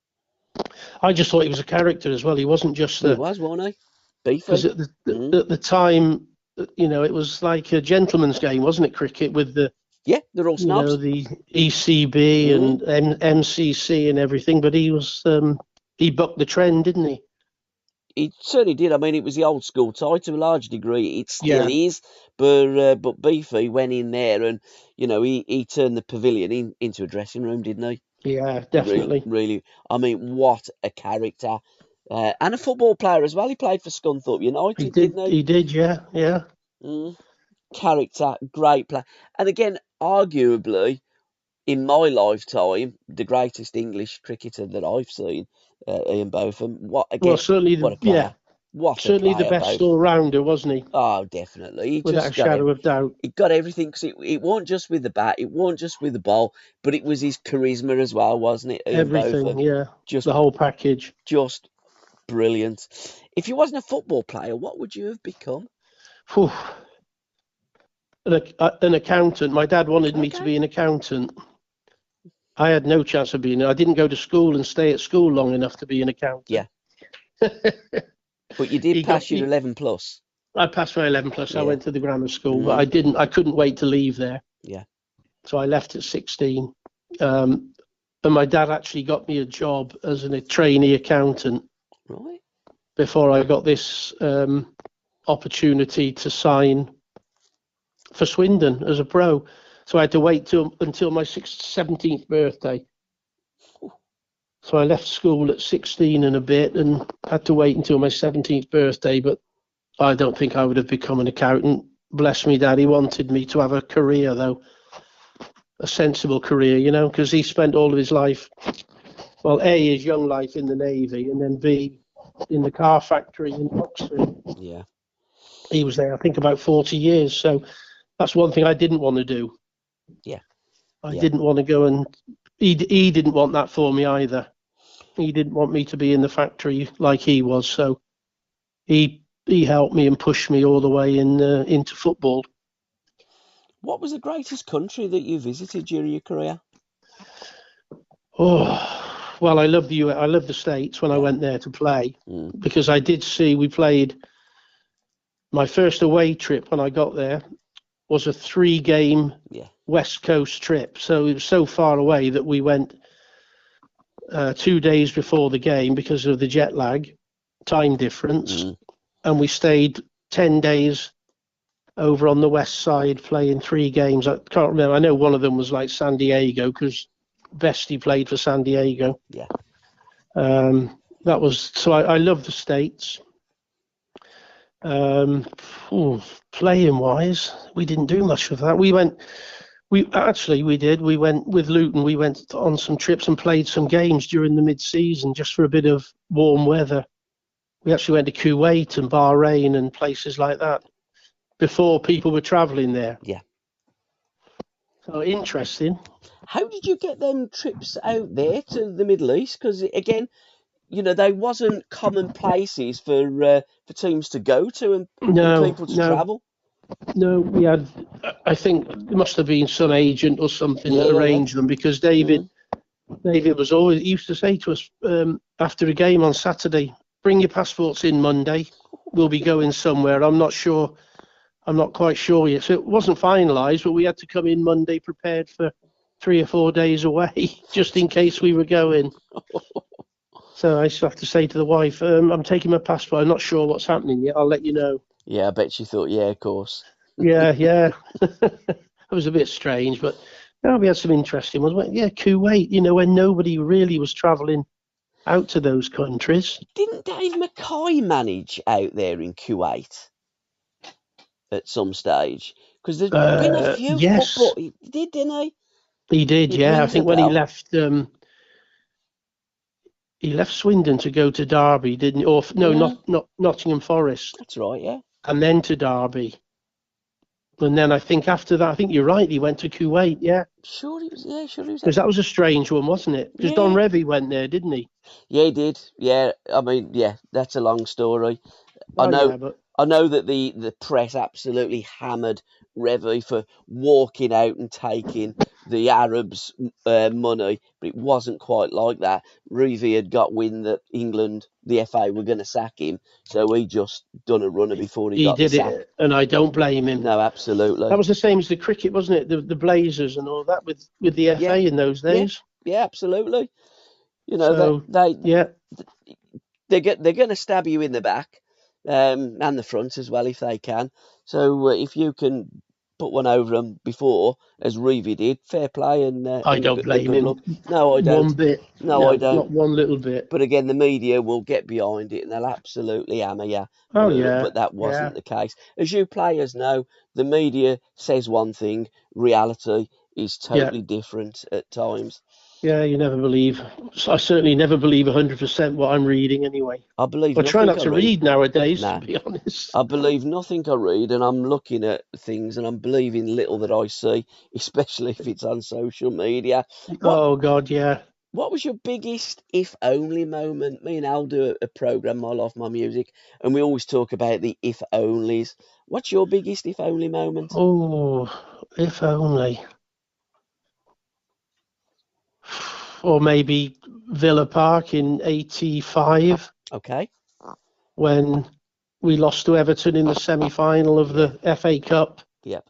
I just thought he was a character as well. He wasn't just He was, wasn't he? because Beefy. at the time, it was like a gentleman's game, wasn't it? Cricket with the Yeah, they're all snobs. the ECB and MCC and everything. But he was he bucked the trend, didn't he? He certainly did. I mean, it was the old school tie to a large degree. It still is, but Beefy went in there and he turned the pavilion into a dressing room, didn't he? Yeah, definitely. Really. I mean, what a character. And a football player as well. He played for Scunthorpe United, didn't he? He did, yeah. Character, great player. And again, arguably, in my lifetime, the greatest English cricketer that I've seen, Ian Botham. What a player. Certainly What a player, the best Botham. all-rounder, wasn't he? Oh, definitely. Without a shadow of doubt. He got everything, because it wasn't just with the bat, it wasn't just with the ball, but it was his charisma as well, wasn't it? Ian Everything, Botham. yeah. Just the whole package. Just brilliant. If you wasn't a football player, what would you have become? Whew. An accountant. My dad wanted me to be an accountant. I had no chance of being. I didn't go to school and stay at school long enough to be an accountant. Yeah. But you did pass your 11 plus. I passed my 11 plus. Yeah. I went to the grammar school, but I couldn't wait to leave there. Yeah. So I left at 16. And my dad actually got me a job as a trainee accountant. Right. Before I got this opportunity to sign for Swindon as a pro. So I had to wait until my 17th birthday. So I left school at 16 and a bit and had to wait until my 17th birthday. But I don't think I would have become an accountant. Bless me, Dad. He wanted me to have a career, though. A sensible career, because he spent all of his life, well, A, his young life in the Navy, and then B, in the car factory in Oxford. Yeah. He was there, I think, about 40 years. So that's one thing I didn't want to do. Yeah. I didn't want to go and he didn't want that for me either. He didn't want me to be in the factory like he was. So he helped me and pushed me all the way into football. What was the greatest country that you visited during your career? Oh, well, I love the States when I went there to play because I did see we played. My first away trip when I got there was a 3-game West Coast trip. So it was so far away that we went 2 days before the game because of the jet lag, time difference. And we stayed 10 days over on the west side playing 3 games. I can't remember. I know one of them was like San Diego because Vesty played for San Diego. Yeah. That was so. I love the States. Playing wise, we didn't do much of that. We went with Luton. We went on some trips and played some games during the mid-season just for a bit of warm weather. We actually went to Kuwait and Bahrain and places like that before people were travelling there. Yeah. So interesting. How did you get them trips out there to the Middle East? Because again, they wasn't common places for teams to go to and people to travel. No, we had. I think there must have been some agent or something Yeah, that yeah, yeah. arranged them, because David was always, he used to say to us, after a game on Saturday, bring your passports in Monday. We'll be going somewhere. I'm not sure. I'm not quite sure yet. So it wasn't finalised, but we had to come in Monday prepared for 3 or 4 days away, just in case we were going. So I used to have to say to the wife, I'm taking my passport. I'm not sure what's happening yet. I'll let you know. Yeah, I bet she thought, yeah, of course. Yeah. It was a bit strange, but no, we had some interesting ones. Yeah, Kuwait, when nobody really was travelling out to those countries. Didn't Dave Mackay manage out there in Kuwait at some stage? Because there's been a few Yes, football. He did, didn't he? he did. It Yeah, I rings a think when he bell. left, Swindon to go to Derby, didn't he? Or no, Yeah, not Nottingham Forest, that's right. Yeah, and then to Derby. And then I think after that, I think you're right, he went to Kuwait. Yeah, sure he was. Yeah, sure he was. because that was a strange one, wasn't it? Because Don Yeah, Revie went there, didn't he? yeah, he did. Yeah, I mean, yeah, that's a long story. I Oh know, yeah, but I know that the press absolutely hammered Revy for walking out and taking the Arabs' money, but it wasn't quite like that. Revy had got wind that England, the FA, were going to sack him, so he just done a runner before he he got the did sack. it, and I don't blame him. No, That absolutely. was the same as the cricket, wasn't it? The Blazers and all that with the Yeah, FA in those yeah, days. yeah, absolutely. You know that So yeah, they're going to stab you in the back, and the front as well if they can. So if you can put one over them before, as Reevy did, fair play and I don't blame good him luck. No, I one don't. bit. No, I No, don't. not one little bit. But again, the media will get behind it and they'll absolutely hammer you. Oh yeah, But that yeah, wasn't the case. As you players know, the media says one thing, reality is yeah. totally different at times. Yeah, you never believe. I certainly never believe 100% what I'm reading anyway. I believe I try nothing not I to read. read nowadays, to Nah, be honest. I believe nothing I read, and I'm looking at things and I'm believing little that I see, especially if it's on social media. What Oh, God, yeah. what was your biggest if only moment? Me and Al do a program, My Life, My Music, and we always talk about the if onlys. What's your biggest if only moment? Oh, if only. Or maybe Villa Park in 85 Okay. when we lost to Everton in the semi-final of Yeah. the FA Cup. Yep.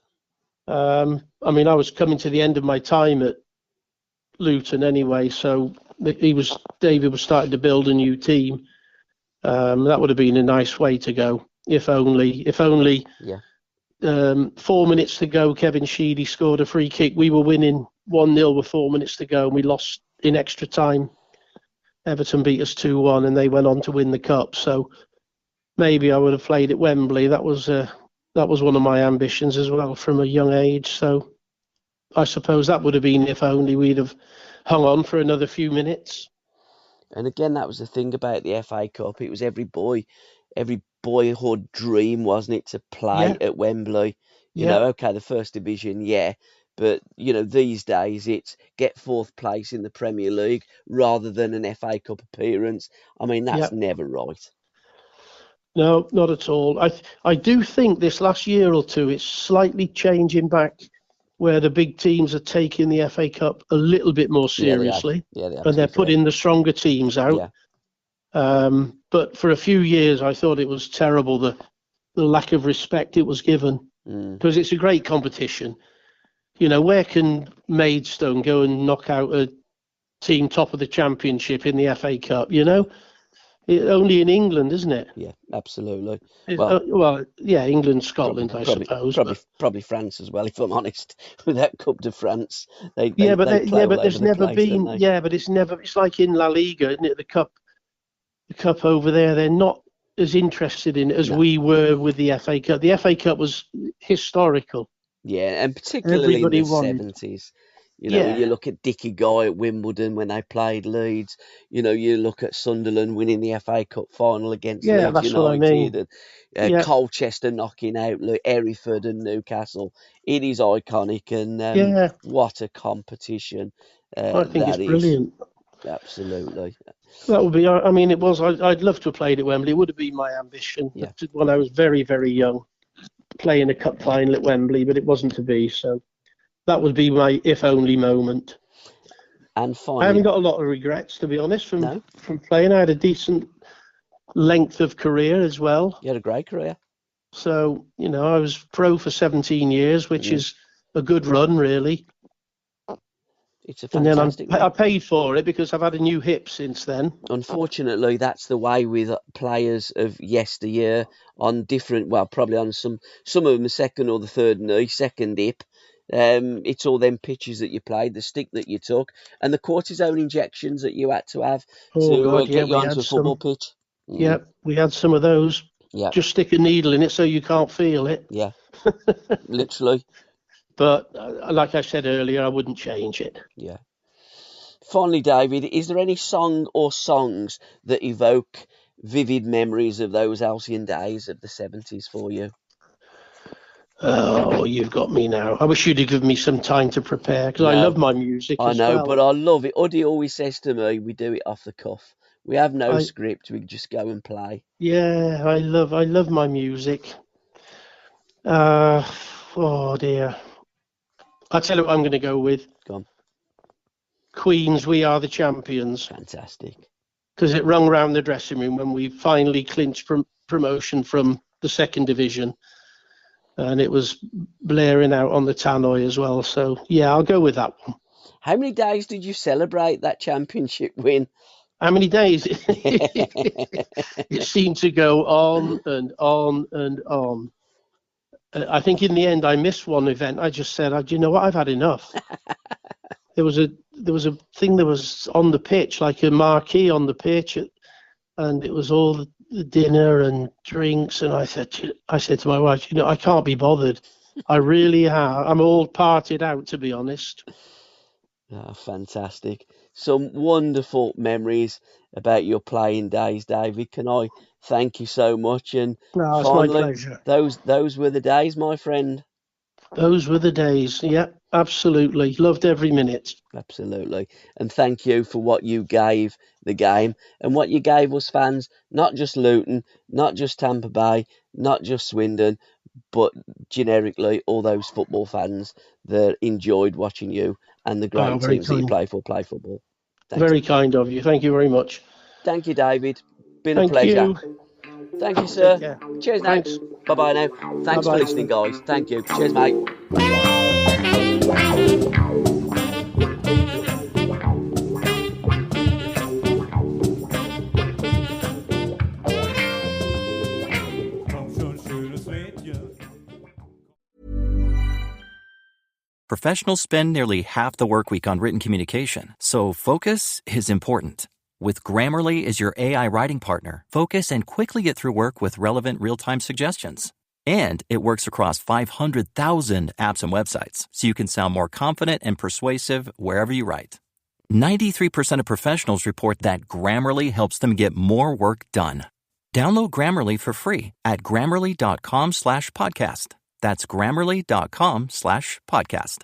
I mean, I was coming to the end of my time at Luton anyway, so David was starting to build a new team. That would have been a nice way to go. If only Yeah. 4 minutes to go, Kevin Sheedy scored a free kick. We were winning 1-0 with 4 minutes to go, and we lost in extra time. Everton beat us 2-1, and they went on to win the cup. So maybe I would have played at Wembley. That was one of my ambitions as well from a young age. So I suppose that would have been if only we'd have hung on for another few minutes. And again, that was the thing about the FA Cup. It was every boyhood dream, wasn't it, to play Yeah, at Wembley? yeah, Okay, the first division, yeah, but these days it's get fourth place in the Premier League rather than an FA Cup appearance. I mean, yeah. that's never right. No, not at all. I do think this last year or two it's slightly changing back where the big teams are taking the FA Cup a little bit more Yeah, they have. seriously, Yeah, they have. and To be they're fair, putting the stronger teams out. yeah. But for a few years, I thought it was terrible the lack of respect it was given, Mm. because it's a great competition. Where can Maidstone go and knock out a team top of the championship in the FA Cup? Only in England, isn't it? Yeah, absolutely. Well, Well, yeah, England, probably, Scotland, I probably, suppose, probably, but. probably France as well. If I'm honest, with that Cup de France, they Yeah, they but they play all over there's the never place, don't been. they? Yeah, but it's never. It's like in La Liga, isn't it? The cup over there. They're not as interested in it as No. we were with the FA Cup. The FA Cup was historical. Yeah, and particularly in Everybody the wanted. 70s. When you Yeah, look at Dickie Guy at Wimbledon when they played Leeds, you look at Sunderland winning the FA Cup final against yeah, Leeds that's what I United, mean. and Yeah, Colchester knocking out Hereford and Newcastle. It is iconic, and yeah, what a competition I think it's that is. brilliant. Absolutely. That would be. I mean, it was. I'd love to have played at Wembley. It would have been my ambition Yeah. when I was very, very young. play in a cup final at Wembley, but it wasn't to be. So that would be my if only moment. And I finally, haven't got a lot of regrets, to be honest, No? from playing. I had a decent length of career as well. you had a great career. So, I was pro for 17 years, which is a good run, really. It's a And then fantastic I run. paid for it because I've had a new hip since then. Unfortunately, that's the way with players of yesteryear on different, well, probably on some of them the second or the third knee, second hip. It's all them pitches that you played, the stick that you took, and the cortisone injections that you had to have Oh, to God, get you we onto had a football some. pitch. Yeah, we had some of those. Yeah, Just stick a needle in it so you can't feel it. yeah, literally. But like I said earlier, I wouldn't change it. Yeah. Finally, David, is there any song or songs that evoke vivid memories of those halcyon days of the 70s for you? Oh, you've got me now. I wish you'd have given me some time to prepare because I No, love my music I as know, well. but I love it. Uddy always says to me, we do it off the cuff. We have no script. We just go and play. Yeah, I love my music. Oh dear. I'll tell you what I'm going to go with. Go on. Queen's We Are the Champions. Fantastic. Because it rung round the dressing room when we finally clinched promotion from the second division. And it was blaring out on the tannoy as well. So, yeah, I'll go with that one. How many days did you celebrate that championship win? How many days? It seemed to go on and on and on. I think in the end I missed one event. I just said, "Do you know what? I've had enough." There was a thing that was on the pitch, like a marquee on the pitch, and it was all the dinner and drinks. And I said to my wife, I can't be bothered. I really have. I'm all partied out, to be honest. Oh, fantastic. Some wonderful memories about your playing days, David. Can I thank you so much? And No, it's finally, my pleasure. Those were the days, my friend. Those were the days. Yeah, absolutely. Loved every minute. Absolutely. And thank you for what you gave the game and what you gave us fans, not just Luton, not just Tampa Bay, not just Swindon, but generically all those football fans that enjoyed watching you and the great teams that you play football. Thanks. Very kind of you. Thank you very much. Thank you, David. Been Thank a pleasure. you. Thank you, sir. Yeah. Cheers, now. Thanks. Bye-bye now. Thanks Bye-bye. for listening, guys. Thank you. Cheers, mate. Professionals spend nearly half the work week on written communication, so focus is important. With Grammarly as your AI writing partner, focus and quickly get through work with relevant real-time suggestions. And it works across 500,000 apps and websites, so you can sound more confident and persuasive wherever you write. 93% of professionals report that Grammarly helps them get more work done. Download Grammarly for free at Grammarly.com/podcast. That's Grammarly.com/podcast.